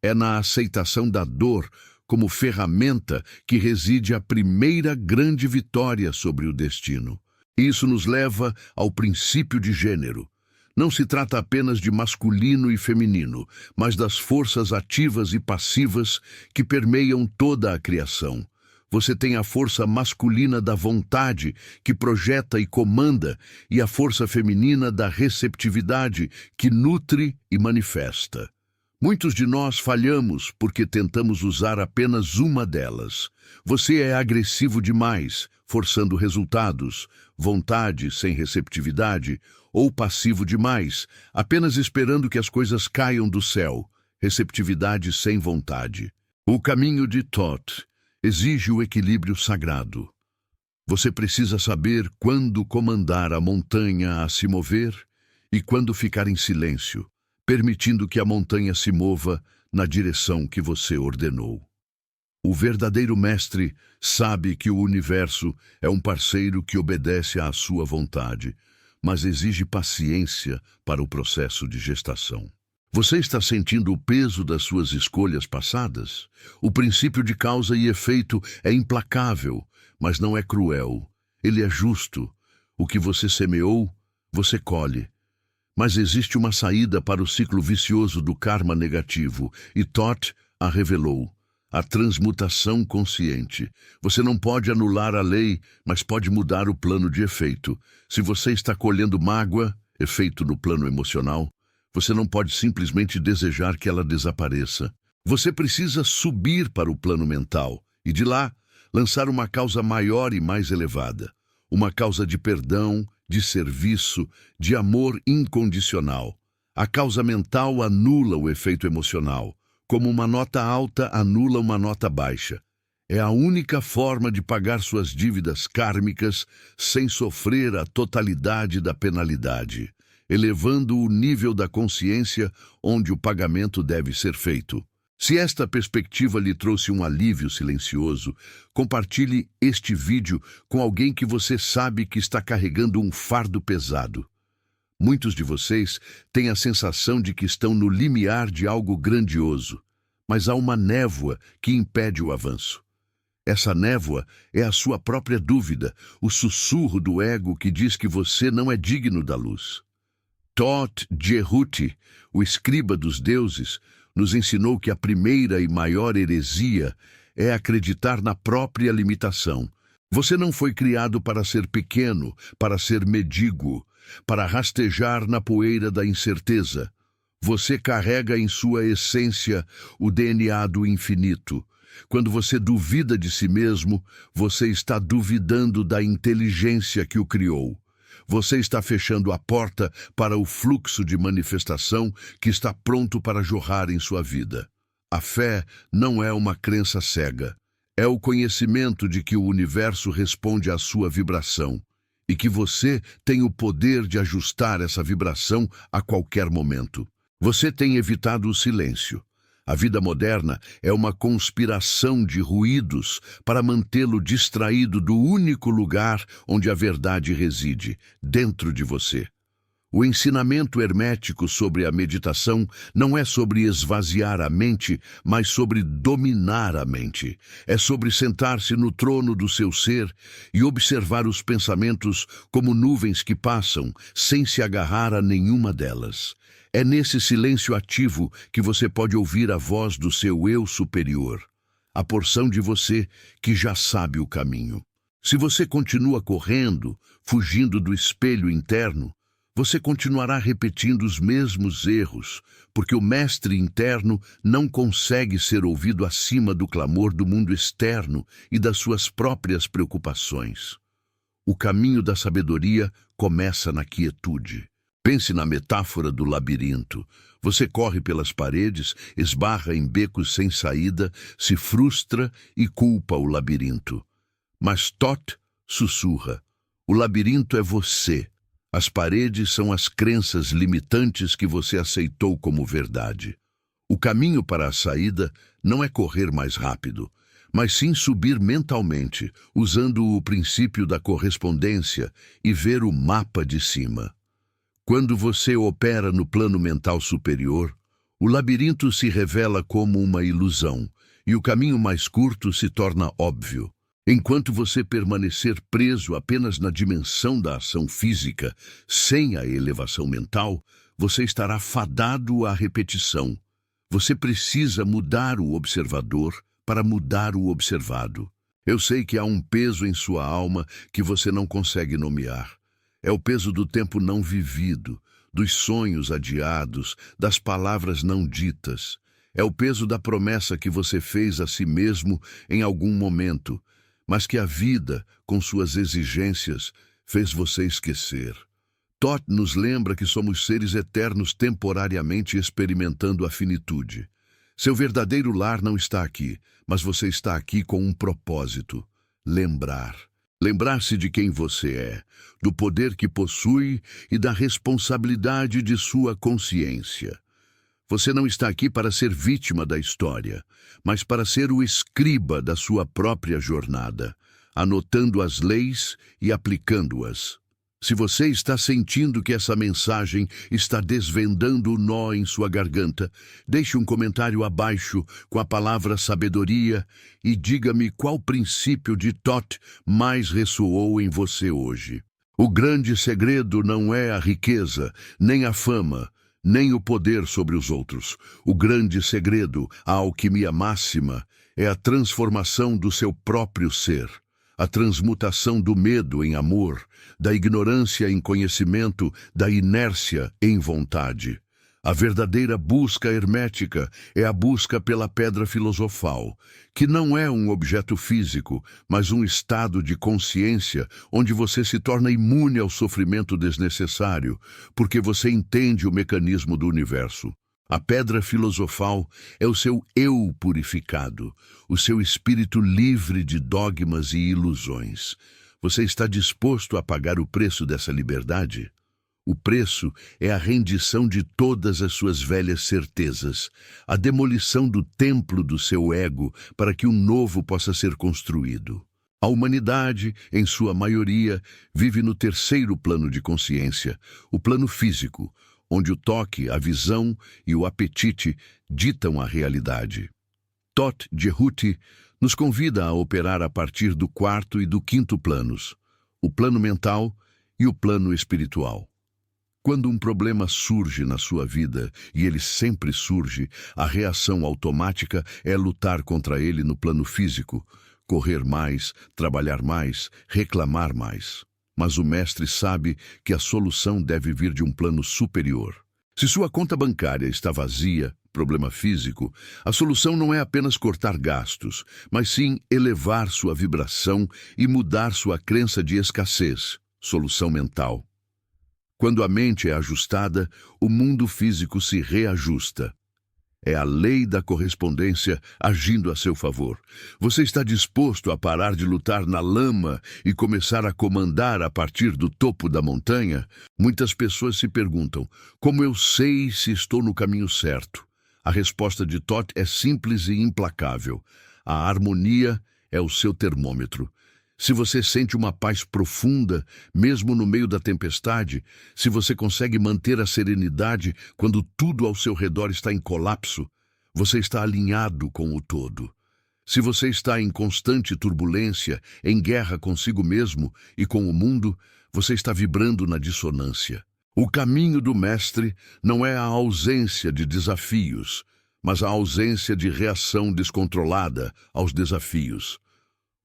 A: É na aceitação da dor como ferramenta que reside a primeira grande vitória sobre o destino. Isso nos leva ao princípio de gênero. Não se trata apenas de masculino e feminino, mas das forças ativas e passivas que permeiam toda a criação. Você tem a força masculina da vontade, que projeta e comanda, e a força feminina da receptividade, que nutre e manifesta. Muitos de nós falhamos porque tentamos usar apenas uma delas. Você é agressivo demais, forçando resultados, vontade sem receptividade, ou passivo demais, apenas esperando que as coisas caiam do céu, receptividade sem vontade. O caminho de Toth exige o equilíbrio sagrado. Você precisa saber quando comandar a montanha a se mover e quando ficar em silêncio, permitindo que a montanha se mova na direção que você ordenou. O verdadeiro mestre sabe que o universo é um parceiro que obedece à sua vontade, mas exige paciência para o processo de gestação. Você está sentindo o peso das suas escolhas passadas? O princípio de causa e efeito é implacável, mas não é cruel. Ele é justo. O que você semeou, você colhe. Mas existe uma saída para o ciclo vicioso do karma negativo, e Toth a revelou. A transmutação consciente. Você não pode anular a lei, mas pode mudar o plano de efeito. Se você está colhendo mágoa, efeito no plano emocional, você não pode simplesmente desejar que ela desapareça. Você precisa subir para o plano mental e, de lá, lançar uma causa maior e mais elevada. Uma causa de perdão, de serviço, de amor incondicional. A causa mental anula o efeito emocional, como uma nota alta anula uma nota baixa. É a única forma de pagar suas dívidas kármicas sem sofrer a totalidade da penalidade, elevando o nível da consciência onde o pagamento deve ser feito. Se esta perspectiva lhe trouxe um alívio silencioso, compartilhe este vídeo com alguém que você sabe que está carregando um fardo pesado. Muitos de vocês têm a sensação de que estão no limiar de algo grandioso, mas há uma névoa que impede o avanço. Essa névoa é a sua própria dúvida, o sussurro do ego que diz que você não é digno da luz. Toth Jehuti, o escriba dos deuses, nos ensinou que a primeira e maior heresia é acreditar na própria limitação. Você não foi criado para ser pequeno, para ser mendigo, para rastejar na poeira da incerteza. Você carrega em sua essência o DNA do infinito. Quando você duvida de si mesmo, você está duvidando da inteligência que o criou. Você está fechando a porta para o fluxo de manifestação que está pronto para jorrar em sua vida. A fé não é uma crença cega. É o conhecimento de que o universo responde à sua vibração e que você tem o poder de ajustar essa vibração a qualquer momento. Você tem evitado o silêncio. A vida moderna é uma conspiração de ruídos para mantê-lo distraído do único lugar onde a verdade reside, dentro de você. O ensinamento hermético sobre a meditação não é sobre esvaziar a mente, mas sobre dominar a mente. É sobre sentar-se no trono do seu ser e observar os pensamentos como nuvens que passam, sem se agarrar a nenhuma delas. É nesse silêncio ativo que você pode ouvir a voz do seu eu superior, a porção de você que já sabe o caminho. Se você continua correndo, fugindo do espelho interno, você continuará repetindo os mesmos erros, porque o mestre interno não consegue ser ouvido acima do clamor do mundo externo e das suas próprias preocupações. O caminho da sabedoria começa na quietude. Pense na metáfora do labirinto. Você corre pelas paredes, esbarra em becos sem saída, se frustra e culpa o labirinto. Mas Thoth sussurra: o labirinto é você. As paredes são as crenças limitantes que você aceitou como verdade. O caminho para a saída não é correr mais rápido, mas sim subir mentalmente, usando o princípio da correspondência e ver o mapa de cima. Quando você opera no plano mental superior, o labirinto se revela como uma ilusão e o caminho mais curto se torna óbvio. Enquanto você permanecer preso apenas na dimensão da ação física, sem a elevação mental, você estará fadado à repetição. Você precisa mudar o observador para mudar o observado. Eu sei que há um peso em sua alma que você não consegue nomear. É o peso do tempo não vivido, dos sonhos adiados, das palavras não ditas. É o peso da promessa que você fez a si mesmo em algum momento, mas que a vida, com suas exigências, fez você esquecer. Thoth nos lembra que somos seres eternos temporariamente experimentando a finitude. Seu verdadeiro lar não está aqui, mas você está aqui com um propósito: lembrar. Lembrar-se de quem você é, do poder que possui e da responsabilidade de sua consciência. Você não está aqui para ser vítima da história, mas para ser o escriba da sua própria jornada, anotando as leis e aplicando-as. Se você está sentindo que essa mensagem está desvendando o nó em sua garganta, deixe um comentário abaixo com a palavra sabedoria e diga-me qual princípio de Thoth mais ressoou em você hoje. O grande segredo não é a riqueza, nem a fama, nem o poder sobre os outros. O grande segredo, a alquimia máxima, é a transformação do seu próprio ser, a transmutação do medo em amor, da ignorância em conhecimento, da inércia em vontade. A verdadeira busca hermética é a busca pela pedra filosofal, que não é um objeto físico, mas um estado de consciência onde você se torna imune ao sofrimento desnecessário, porque você entende o mecanismo do universo. A pedra filosofal é o seu eu purificado, o seu espírito livre de dogmas e ilusões. Você está disposto a pagar o preço dessa liberdade? O preço é a rendição de todas as suas velhas certezas, a demolição do templo do seu ego para que um novo possa ser construído. A humanidade, em sua maioria, vive no terceiro plano de consciência, o plano físico, onde o toque, a visão e o apetite ditam a realidade. Thoth Jehuti nos convida a operar a partir do quarto e do quinto planos, o plano mental e o plano espiritual. Quando um problema surge na sua vida, e ele sempre surge, a reação automática é lutar contra ele no plano físico, correr mais, trabalhar mais, reclamar mais. Mas o mestre sabe que a solução deve vir de um plano superior. Se sua conta bancária está vazia, problema físico, a solução não é apenas cortar gastos, mas sim elevar sua vibração e mudar sua crença de escassez, solução mental. Quando a mente é ajustada, o mundo físico se reajusta. É a lei da correspondência agindo a seu favor. Você está disposto a parar de lutar na lama e começar a comandar a partir do topo da montanha? Muitas pessoas se perguntam: como eu sei se estou no caminho certo? A resposta de Thoth é simples e implacável. A harmonia é o seu termômetro. Se você sente uma paz profunda, mesmo no meio da tempestade, se você consegue manter a serenidade quando tudo ao seu redor está em colapso, você está alinhado com o todo. Se você está em constante turbulência, em guerra consigo mesmo e com o mundo, você está vibrando na dissonância. O caminho do mestre não é a ausência de desafios, mas a ausência de reação descontrolada aos desafios.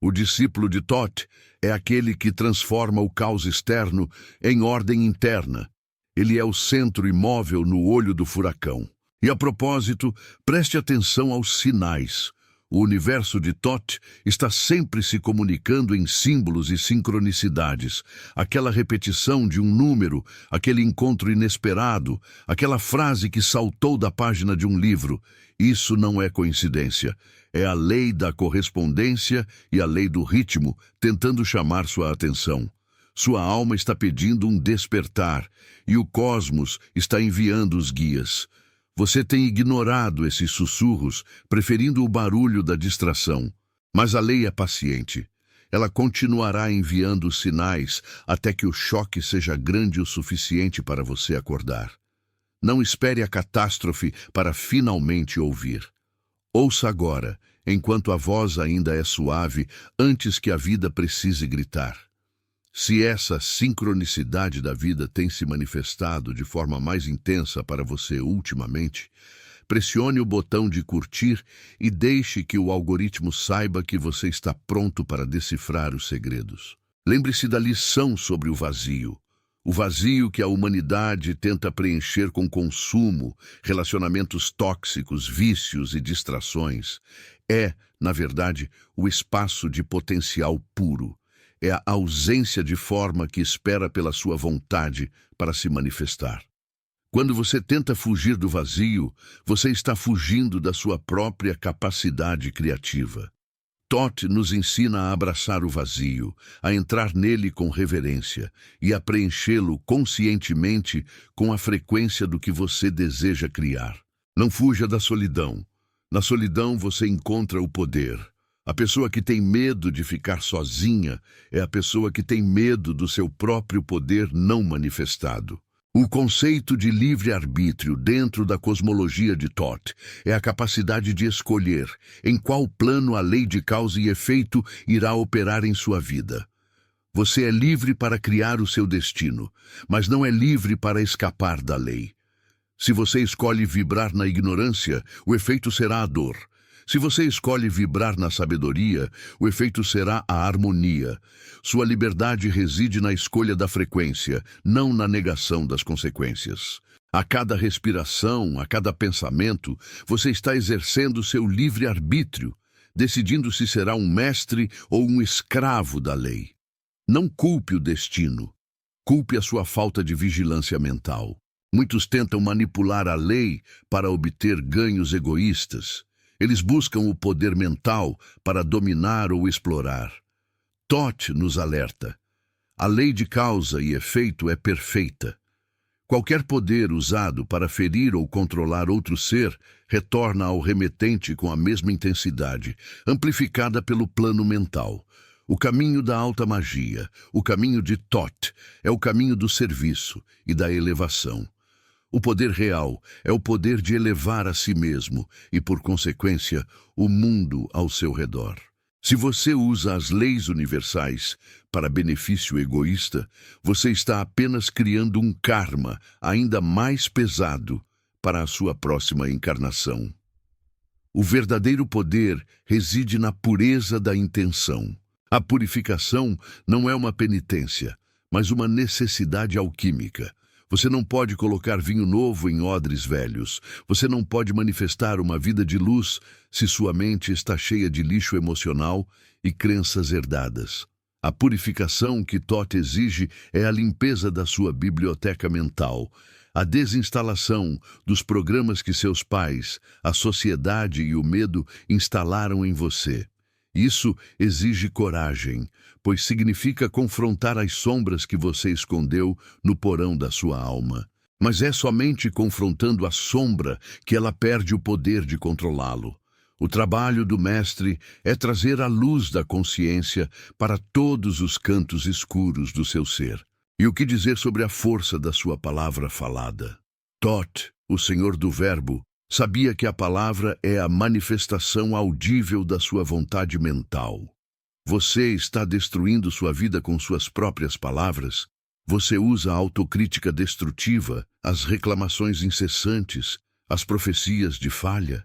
A: O discípulo de Thoth é aquele que transforma o caos externo em ordem interna. Ele é o centro imóvel no olho do furacão. E a propósito, preste atenção aos sinais. O universo de Thoth está sempre se comunicando em símbolos e sincronicidades. Aquela repetição de um número, aquele encontro inesperado, aquela frase que saltou da página de um livro. Isso não é coincidência. É a lei da correspondência e a lei do ritmo tentando chamar sua atenção. Sua alma está pedindo um despertar e o cosmos está enviando os guias. Você tem ignorado esses sussurros, preferindo o barulho da distração. Mas a lei é paciente. Ela continuará enviando os sinais até que o choque seja grande o suficiente para você acordar. Não espere a catástrofe para finalmente ouvir. Ouça agora, enquanto a voz ainda é suave, antes que a vida precise gritar. Se essa sincronicidade da vida tem se manifestado de forma mais intensa para você ultimamente, pressione o botão de curtir e deixe que o algoritmo saiba que você está pronto para decifrar os segredos. Lembre-se da lição sobre o vazio. O vazio que a humanidade tenta preencher com consumo, relacionamentos tóxicos, vícios e distrações, é, na verdade, o espaço de potencial puro. É a ausência de forma que espera pela sua vontade para se manifestar. Quando você tenta fugir do vazio, você está fugindo da sua própria capacidade criativa. Thoth nos ensina a abraçar o vazio, a entrar nele com reverência e a preenchê-lo conscientemente com a frequência do que você deseja criar. Não fuja da solidão. Na solidão você encontra o poder. A pessoa que tem medo de ficar sozinha é a pessoa que tem medo do seu próprio poder não manifestado. O conceito de livre-arbítrio dentro da cosmologia de Thoth é a capacidade de escolher em qual plano a lei de causa e efeito irá operar em sua vida. Você é livre para criar o seu destino, mas não é livre para escapar da lei. Se você escolhe vibrar na ignorância, o efeito será a dor. Se você escolhe vibrar na sabedoria, o efeito será a harmonia. Sua liberdade reside na escolha da frequência, não na negação das consequências. A cada respiração, a cada pensamento, você está exercendo seu livre-arbítrio, decidindo se será um mestre ou um escravo da lei. Não culpe o destino. Culpe a sua falta de vigilância mental. Muitos tentam manipular a lei para obter ganhos egoístas. Eles buscam o poder mental para dominar ou explorar. Thoth nos alerta. A lei de causa e efeito é perfeita. Qualquer poder usado para ferir ou controlar outro ser retorna ao remetente com a mesma intensidade, amplificada pelo plano mental. O caminho da alta magia, o caminho de Thoth, é o caminho do serviço e da elevação. O poder real é o poder de elevar a si mesmo e, por consequência, o mundo ao seu redor. Se você usa as leis universais para benefício egoísta, você está apenas criando um karma ainda mais pesado para a sua próxima encarnação. O verdadeiro poder reside na pureza da intenção. A purificação não é uma penitência, mas uma necessidade alquímica. Você não pode colocar vinho novo em odres velhos. Você não pode manifestar uma vida de luz se sua mente está cheia de lixo emocional e crenças herdadas. A purificação que Thoth exige é a limpeza da sua biblioteca mental. a desinstalação dos programas que seus pais, a sociedade e o medo instalaram em você. Isso exige coragem, pois significa confrontar as sombras que você escondeu no porão da sua alma. Mas é somente confrontando a sombra que ela perde o poder de controlá-lo. O trabalho do mestre é trazer a luz da consciência para todos os cantos escuros do seu ser. E o que dizer sobre a força da sua palavra falada? Thoth, o senhor do verbo, sabia que a palavra é a manifestação audível da sua vontade mental. Você está destruindo sua vida com suas próprias palavras? Você usa a autocrítica destrutiva, as reclamações incessantes, as profecias de falha?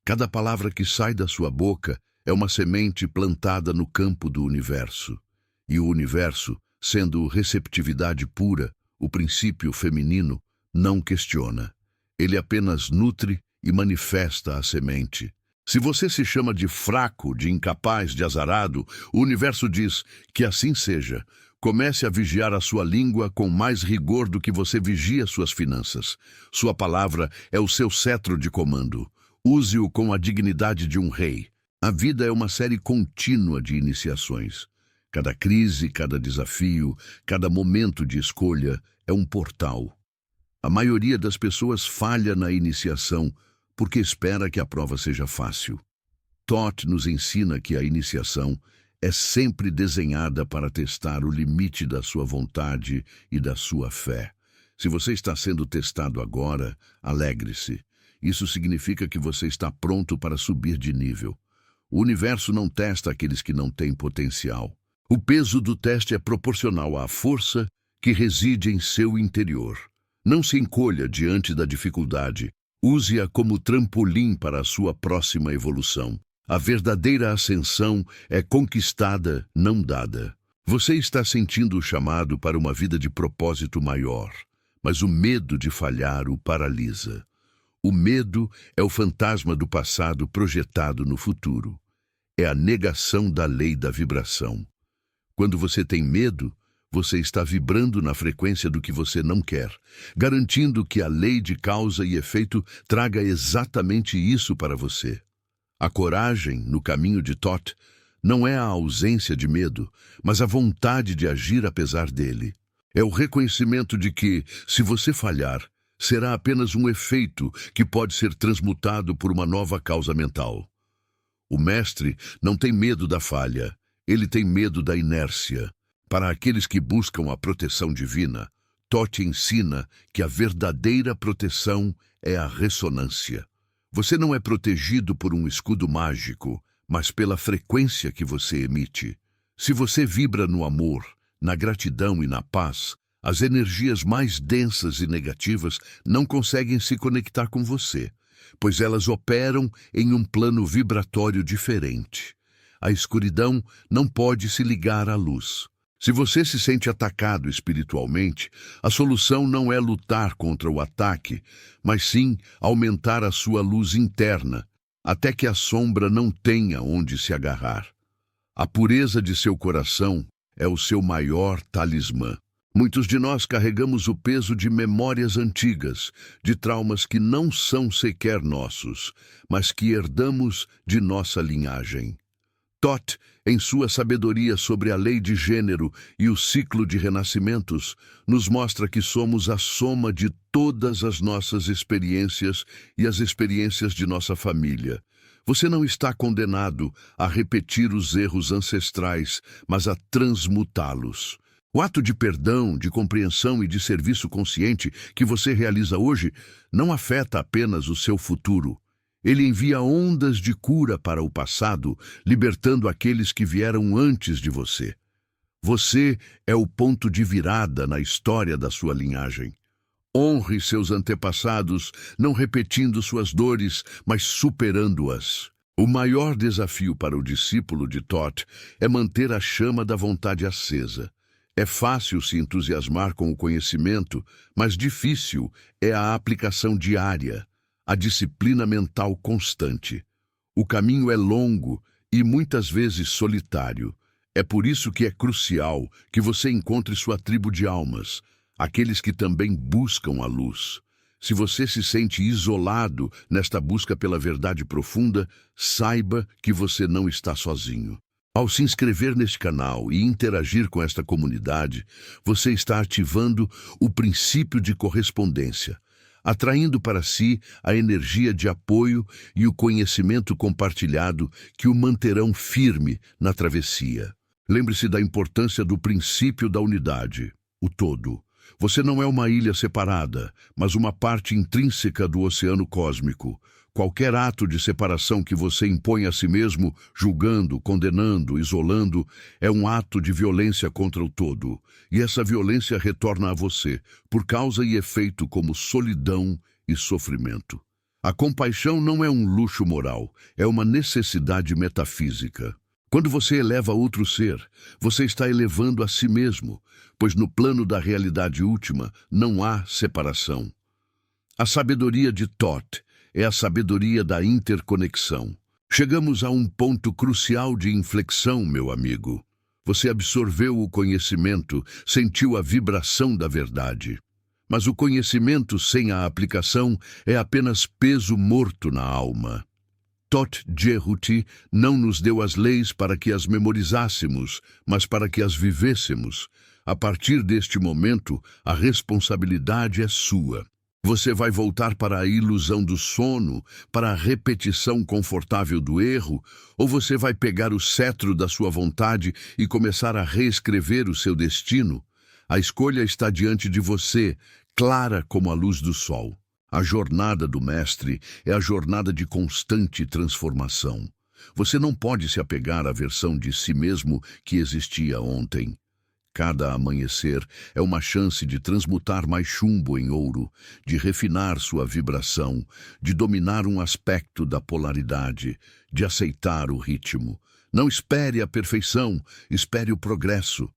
A: Cada palavra que sai da sua boca é uma semente plantada no campo do universo. E o universo, sendo receptividade pura, o princípio feminino, não questiona. Ele apenas nutre e manifesta a semente. Se você se chama de fraco, de incapaz, de azarado, o universo diz que assim seja. Comece a vigiar a sua língua com mais rigor do que você vigia suas finanças. Sua palavra é o seu cetro de comando. Use-o com a dignidade de um rei. A vida é uma série contínua de iniciações. Cada crise, cada desafio, cada momento de escolha é um portal. A maioria das pessoas falha na iniciação porque espera que a prova seja fácil. Thoth nos ensina que a iniciação é sempre desenhada para testar o limite da sua vontade e da sua fé. Se você está sendo testado agora, alegre-se. Isso significa que você está pronto para subir de nível. O universo não testa aqueles que não têm potencial. O peso do teste é proporcional à força que reside em seu interior. Não se encolha diante da dificuldade. Use-a como trampolim para a sua próxima evolução. A verdadeira ascensão é conquistada, não dada. Você está sentindo o chamado para uma vida de propósito maior, mas o medo de falhar o paralisa. O medo é o fantasma do passado projetado no futuro. É a negação da lei da vibração. Quando você tem medo, você está vibrando na frequência do que você não quer, garantindo que a lei de causa e efeito traga exatamente isso para você. A coragem, no caminho de Thoth, não é a ausência de medo, mas a vontade de agir apesar dele. É o reconhecimento de que, se você falhar, será apenas um efeito que pode ser transmutado por uma nova causa mental. O mestre não tem medo da falha, ele tem medo da inércia. Para aqueles que buscam a proteção divina, Thoth ensina que a verdadeira proteção é a ressonância. Você não é protegido por um escudo mágico, mas pela frequência que você emite. Se você vibra no amor, na gratidão e na paz, as energias mais densas e negativas não conseguem se conectar com você, pois elas operam em um plano vibratório diferente. A escuridão não pode se ligar à luz. Se você se sente atacado espiritualmente, a solução não é lutar contra o ataque, mas sim aumentar a sua luz interna, até que a sombra não tenha onde se agarrar. A pureza de seu coração é o seu maior talismã. Muitos de nós carregamos o peso de memórias antigas, de traumas que não são sequer nossos, mas que herdamos de nossa linhagem. Thoth, em sua sabedoria sobre a lei de gênero e o ciclo de renascimentos, nos mostra que somos a soma de todas as nossas experiências e as experiências de nossa família. Você não está condenado a repetir os erros ancestrais, mas a transmutá-los. O ato de perdão, de compreensão e de serviço consciente que você realiza hoje não afeta apenas o seu futuro. Ele envia ondas de cura para o passado, libertando aqueles que vieram antes de você. Você é o ponto de virada na história da sua linhagem. Honre seus antepassados, não repetindo suas dores, mas superando-as. O maior desafio para o discípulo de Thoth é manter a chama da vontade acesa. É fácil se entusiasmar com o conhecimento, mas difícil é a aplicação diária. A disciplina mental constante. O caminho é longo e muitas vezes solitário. É por isso que é crucial que você encontre sua tribo de almas, aqueles que também buscam a luz. Se você se sente isolado nesta busca pela verdade profunda, saiba que você não está sozinho. Ao se inscrever neste canal e interagir com esta comunidade, você está ativando o princípio de correspondência, atraindo para si a energia de apoio e o conhecimento compartilhado que o manterão firme na travessia. Lembre-se da importância do princípio da unidade, o todo. Você não é uma ilha separada, mas uma parte intrínseca do oceano cósmico. Qualquer ato de separação que você impõe a si mesmo, julgando, condenando, isolando, é um ato de violência contra o todo. E essa violência retorna a você, por causa e efeito como solidão e sofrimento. A compaixão não é um luxo moral, é uma necessidade metafísica. Quando você eleva outro ser, você está elevando a si mesmo, pois no plano da realidade última não há separação. A sabedoria de Thoth é a sabedoria da interconexão. Chegamos a um ponto crucial de inflexão, meu amigo. Você absorveu o conhecimento, sentiu a vibração da verdade. Mas o conhecimento sem a aplicação é apenas peso morto na alma. Thoth Jehuti não nos deu as leis para que as memorizássemos, mas para que as vivêssemos. A partir deste momento, a responsabilidade é sua. Você vai voltar para a ilusão do sono, para a repetição confortável do erro, ou você vai pegar o cetro da sua vontade e começar a reescrever o seu destino? A escolha está diante de você, clara como a luz do sol. A jornada do mestre é a jornada de constante transformação. Você não pode se apegar à versão de si mesmo que existia ontem. Cada amanhecer é uma chance de transmutar mais chumbo em ouro, de refinar sua vibração, de dominar um aspecto da polaridade, de aceitar o ritmo. Não espere a perfeição, espere o progresso.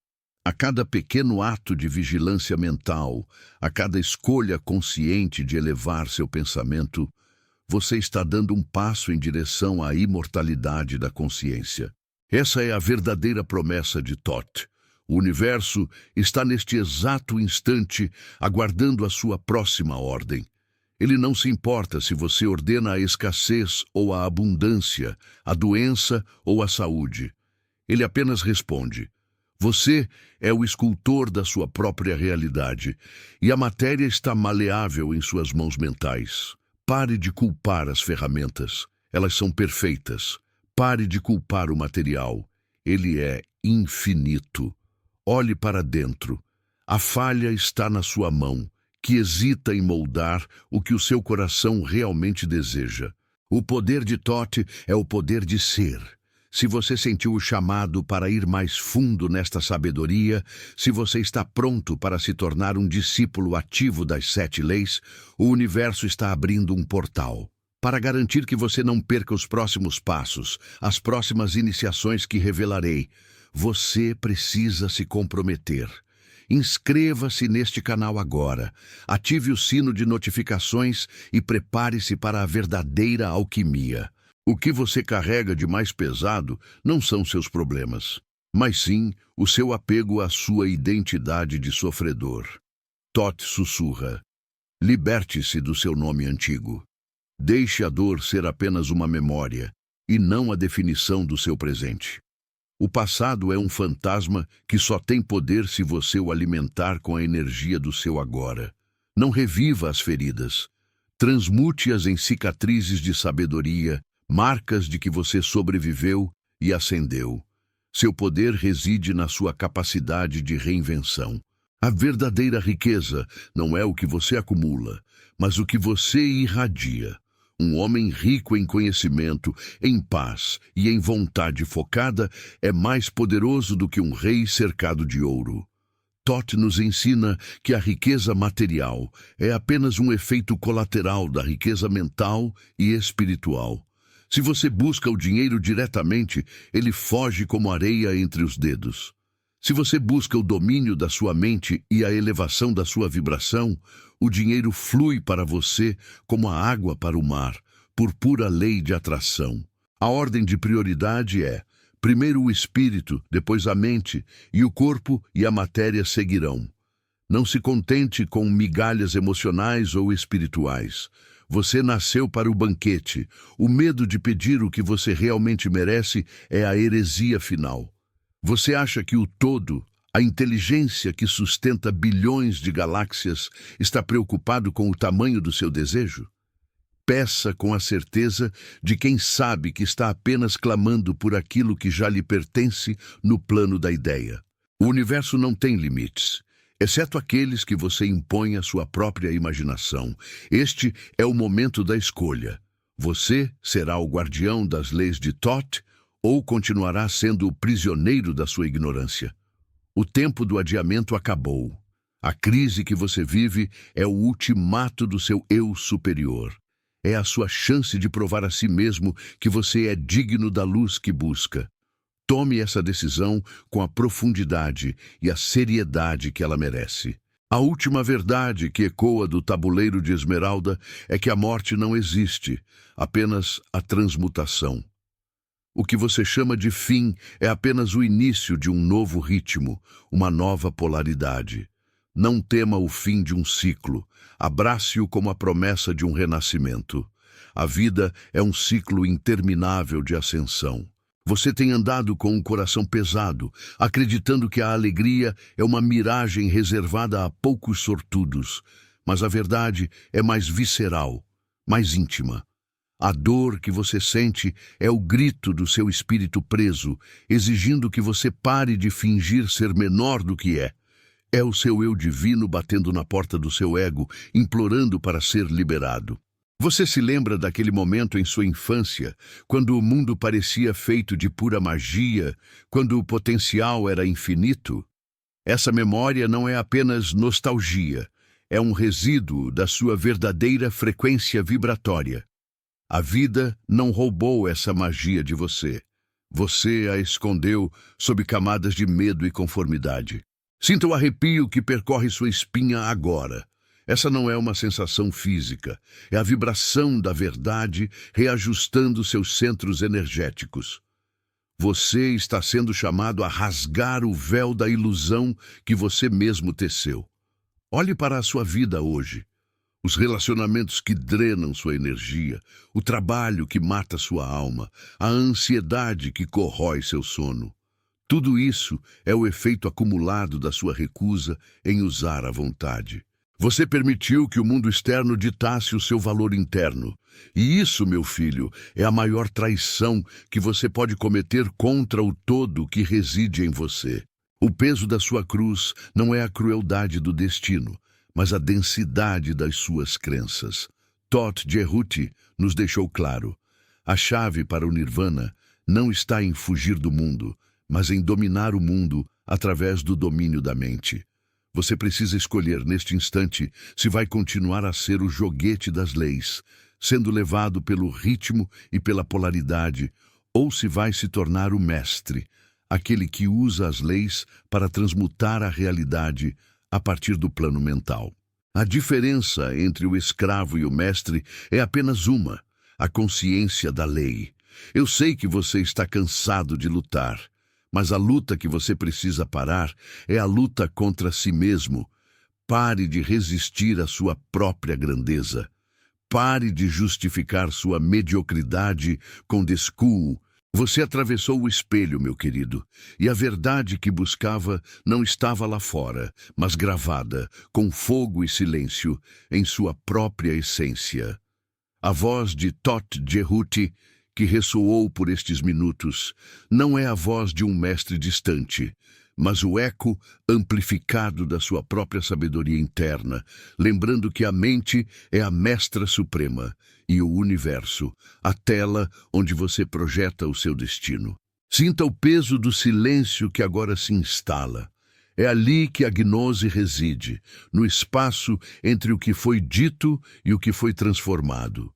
A: A cada pequeno ato de vigilância mental, a cada escolha consciente de elevar seu pensamento, você está dando um passo em direção à imortalidade da consciência. Essa é a verdadeira promessa de Thoth. O universo está neste exato instante aguardando a sua próxima ordem. Ele não se importa se você ordena a escassez ou a abundância, a doença ou a saúde. Ele apenas responde: você é o escultor da sua própria realidade, e a matéria está maleável em suas mãos mentais. Pare de culpar as ferramentas. Elas são perfeitas. Pare de culpar o material. Ele é infinito. Olhe para dentro. A falha está na sua mão, que hesita em moldar o que o seu coração realmente deseja. O poder de Thoth é o poder de ser. Se você sentiu o chamado para ir mais fundo nesta sabedoria, se você está pronto para se tornar um discípulo ativo das 7 leis, o universo está abrindo um portal. Para garantir que você não perca os próximos passos, as próximas iniciações que revelarei, você precisa se comprometer. Inscreva-se neste canal agora, ative o sino de notificações e prepare-se para a verdadeira alquimia. O que você carrega de mais pesado não são seus problemas, mas sim o seu apego à sua identidade de sofredor. Thoth sussurra: liberte-se do seu nome antigo. Deixe a dor ser apenas uma memória e não a definição do seu presente. O passado é um fantasma que só tem poder se você o alimentar com a energia do seu agora. Não reviva as feridas. Transmute-as em cicatrizes de sabedoria, marcas de que você sobreviveu e ascendeu. Seu poder reside na sua capacidade de reinvenção. A verdadeira riqueza não é o que você acumula, mas o que você irradia. Um homem rico em conhecimento, em paz e em vontade focada é mais poderoso do que um rei cercado de ouro. Thoth nos ensina que a riqueza material é apenas um efeito colateral da riqueza mental e espiritual. Se você busca o dinheiro diretamente, ele foge como areia entre os dedos. Se você busca o domínio da sua mente e a elevação da sua vibração, o dinheiro flui para você como a água para o mar, por pura lei de atração. A ordem de prioridade é: primeiro o espírito, depois a mente, e o corpo e a matéria seguirão. Não se contente com migalhas emocionais ou espirituais. Você nasceu para o banquete. O medo de pedir o que você realmente merece é a heresia final. Você acha que o todo, a inteligência que sustenta bilhões de galáxias, está preocupado com o tamanho do seu desejo? Peça com a certeza de quem sabe que está apenas clamando por aquilo que já lhe pertence no plano da ideia. O universo não tem limites, exceto aqueles que você impõe à sua própria imaginação. Este é o momento da escolha. Você será o guardião das leis de Thoth ou continuará sendo o prisioneiro da sua ignorância? O tempo do adiamento acabou. A crise que você vive é o ultimato do seu eu superior. É a sua chance de provar a si mesmo que você é digno da luz que busca. Tome essa decisão com a profundidade e a seriedade que ela merece. A última verdade que ecoa do tabuleiro de Esmeralda é que a morte não existe, apenas a transmutação. O que você chama de fim é apenas o início de um novo ritmo, uma nova polaridade. Não tema o fim de um ciclo, abrace-o como a promessa de um renascimento. A vida é um ciclo interminável de ascensão. Você tem andado com o coração pesado, acreditando que a alegria é uma miragem reservada a poucos sortudos, mas a verdade é mais visceral, mais íntima. A dor que você sente é o grito do seu espírito preso, exigindo que você pare de fingir ser menor do que é. É o seu eu divino batendo na porta do seu ego, implorando para ser liberado. Você se lembra daquele momento em sua infância, quando o mundo parecia feito de pura magia, quando o potencial era infinito? Essa memória não é apenas nostalgia, é um resíduo da sua verdadeira frequência vibratória. A vida não roubou essa magia de você. Você a escondeu sob camadas de medo e conformidade. Sinta o arrepio que percorre sua espinha agora. Essa não é uma sensação física, é a vibração da verdade reajustando seus centros energéticos. Você está sendo chamado a rasgar o véu da ilusão que você mesmo teceu. Olhe para a sua vida hoje. Os relacionamentos que drenam sua energia, o trabalho que mata sua alma, a ansiedade que corrói seu sono. Tudo isso é o efeito acumulado da sua recusa em usar a vontade. Você permitiu que o mundo externo ditasse o seu valor interno. E isso, meu filho, é a maior traição que você pode cometer contra o todo que reside em você. O peso da sua cruz não é a crueldade do destino, mas a densidade das suas crenças. Thoth Jerhuti nos deixou claro: a chave para o Nirvana não está em fugir do mundo, mas em dominar o mundo através do domínio da mente. Você precisa escolher neste instante se vai continuar a ser o joguete das leis, sendo levado pelo ritmo e pela polaridade, ou se vai se tornar o mestre, aquele que usa as leis para transmutar a realidade a partir do plano mental. A diferença entre o escravo e o mestre é apenas uma: a consciência da lei. Eu sei que você está cansado de lutar, mas a luta que você precisa parar é a luta contra si mesmo. Pare de resistir à sua própria grandeza. Pare de justificar sua mediocridade com descuo. Você atravessou o espelho, meu querido, e a verdade que buscava não estava lá fora, mas gravada, com fogo e silêncio, em sua própria essência. A voz de Thoth Jerhuti, que ressoou por estes minutos, não é a voz de um mestre distante, mas o eco amplificado da sua própria sabedoria interna, lembrando que a mente é a mestra suprema e o universo, a tela onde você projeta o seu destino. Sinta o peso do silêncio que agora se instala. É ali que a gnose reside, no espaço entre o que foi dito e o que foi transformado.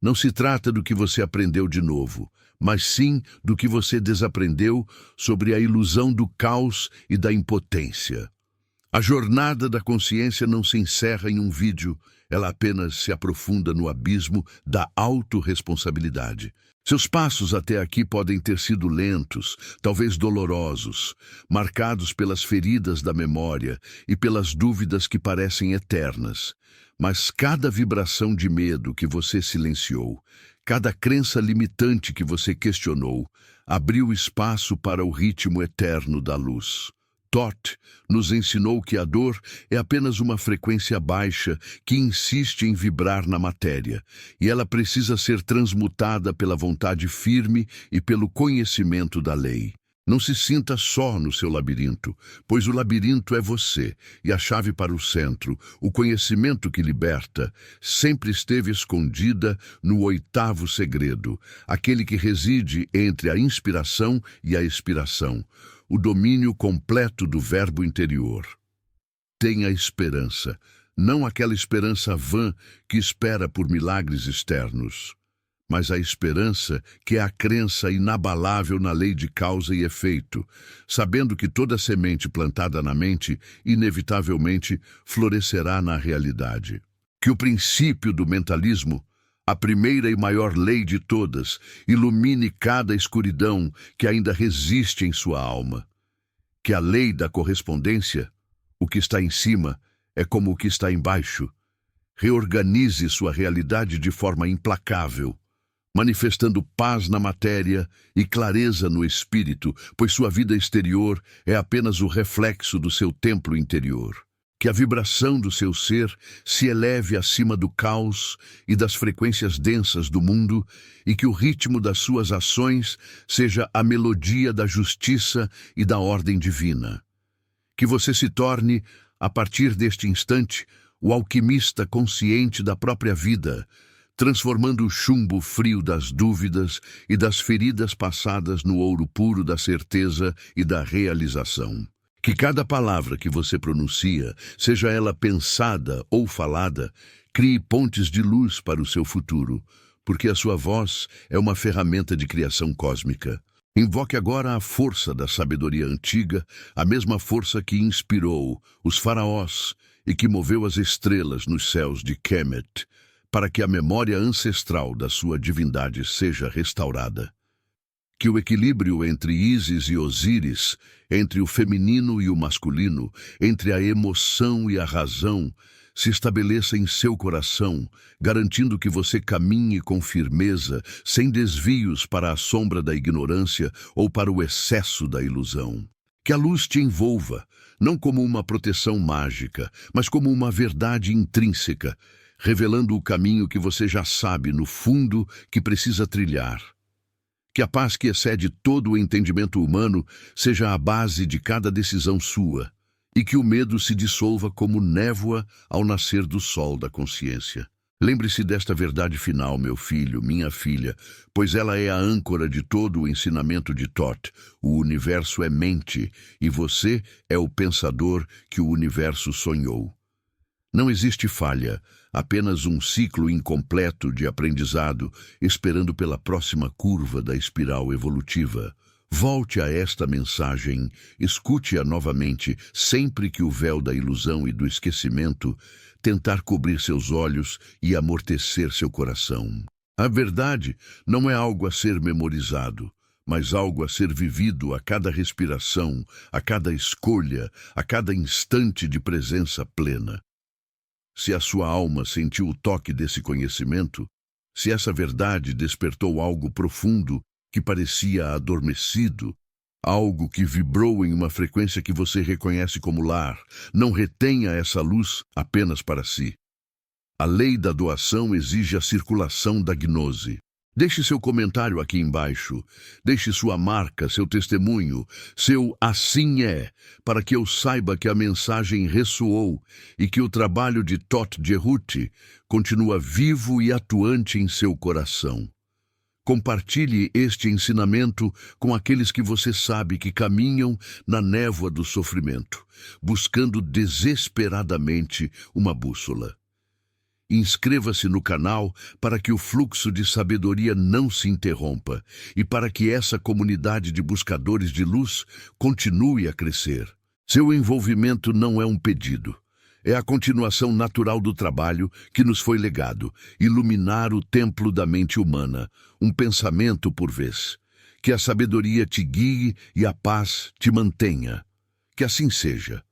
A: Não se trata do que você aprendeu de novo, mas sim do que você desaprendeu sobre a ilusão do caos e da impotência. A jornada da consciência não se encerra em um vídeo, ela apenas se aprofunda no abismo da autorresponsabilidade. Seus passos até aqui podem ter sido lentos, talvez dolorosos, marcados pelas feridas da memória e pelas dúvidas que parecem eternas. Mas cada vibração de medo que você silenciou, cada crença limitante que você questionou, abriu espaço para o ritmo eterno da luz. Thoth nos ensinou que a dor é apenas uma frequência baixa que insiste em vibrar na matéria, e ela precisa ser transmutada pela vontade firme e pelo conhecimento da lei. Não se sinta só no seu labirinto, pois o labirinto é você, e a chave para o centro, o conhecimento que liberta, sempre esteve escondida no oitavo segredo, aquele que reside entre a inspiração e a expiração, o domínio completo do verbo interior. Tenha esperança, não aquela esperança vã que espera por milagres externos, mas a esperança que é a crença inabalável na lei de causa e efeito, sabendo que toda semente plantada na mente inevitavelmente florescerá na realidade. Que o princípio do mentalismo, a primeira e maior lei de todas, ilumine cada escuridão que ainda resiste em sua alma. Que a lei da correspondência, o que está em cima é como o que está embaixo, reorganize sua realidade de forma implacável, manifestando paz na matéria e clareza no espírito, pois sua vida exterior é apenas o reflexo do seu templo interior. Que a vibração do seu ser se eleve acima do caos e das frequências densas do mundo e que o ritmo das suas ações seja a melodia da justiça e da ordem divina. Que você se torne, a partir deste instante, o alquimista consciente da própria vida, transformando o chumbo frio das dúvidas e das feridas passadas no ouro puro da certeza e da realização. Que cada palavra que você pronuncia, seja ela pensada ou falada, crie pontes de luz para o seu futuro, porque a sua voz é uma ferramenta de criação cósmica. Invoque agora a força da sabedoria antiga, a mesma força que inspirou os faraós e que moveu as estrelas nos céus de Kemet, para que a memória ancestral da sua divindade seja restaurada. Que o equilíbrio entre Ísis e Osíris, entre o feminino e o masculino, entre a emoção e a razão, se estabeleça em seu coração, garantindo que você caminhe com firmeza, sem desvios para a sombra da ignorância ou para o excesso da ilusão. Que a luz te envolva, não como uma proteção mágica, mas como uma verdade intrínseca, revelando o caminho que você já sabe no fundo que precisa trilhar. Que a paz que excede todo o entendimento humano seja a base de cada decisão sua, e que o medo se dissolva como névoa ao nascer do sol da consciência. Lembre-se desta verdade final, meu filho, minha filha, pois ela é a âncora de todo o ensinamento de Thoth. O universo é mente, e você é o pensador que o universo sonhou. Não existe falha, apenas um ciclo incompleto de aprendizado, esperando pela próxima curva da espiral evolutiva. Volte a esta mensagem, escute-a novamente, sempre que o véu da ilusão e do esquecimento tentar cobrir seus olhos e amortecer seu coração. A verdade não é algo a ser memorizado, mas algo a ser vivido a cada respiração, a cada escolha, a cada instante de presença plena. Se a sua alma sentiu o toque desse conhecimento, se essa verdade despertou algo profundo que parecia adormecido, algo que vibrou em uma frequência que você reconhece como lar, não retenha essa luz apenas para si. A lei da doação exige a circulação da gnose. Deixe seu comentário aqui embaixo, deixe sua marca, seu testemunho, seu assim é, para que eu saiba que a mensagem ressoou e que o trabalho de Thoth Jerhuti continua vivo e atuante em seu coração. Compartilhe este ensinamento com aqueles que você sabe que caminham na névoa do sofrimento, buscando desesperadamente uma bússola. Inscreva-se no canal para que o fluxo de sabedoria não se interrompa e para que essa comunidade de buscadores de luz continue a crescer. Seu envolvimento não é um pedido, É a continuação natural do trabalho que nos foi legado, iluminar o templo da mente humana, um pensamento por vez. Que a sabedoria te guie e a paz te mantenha. Que assim seja.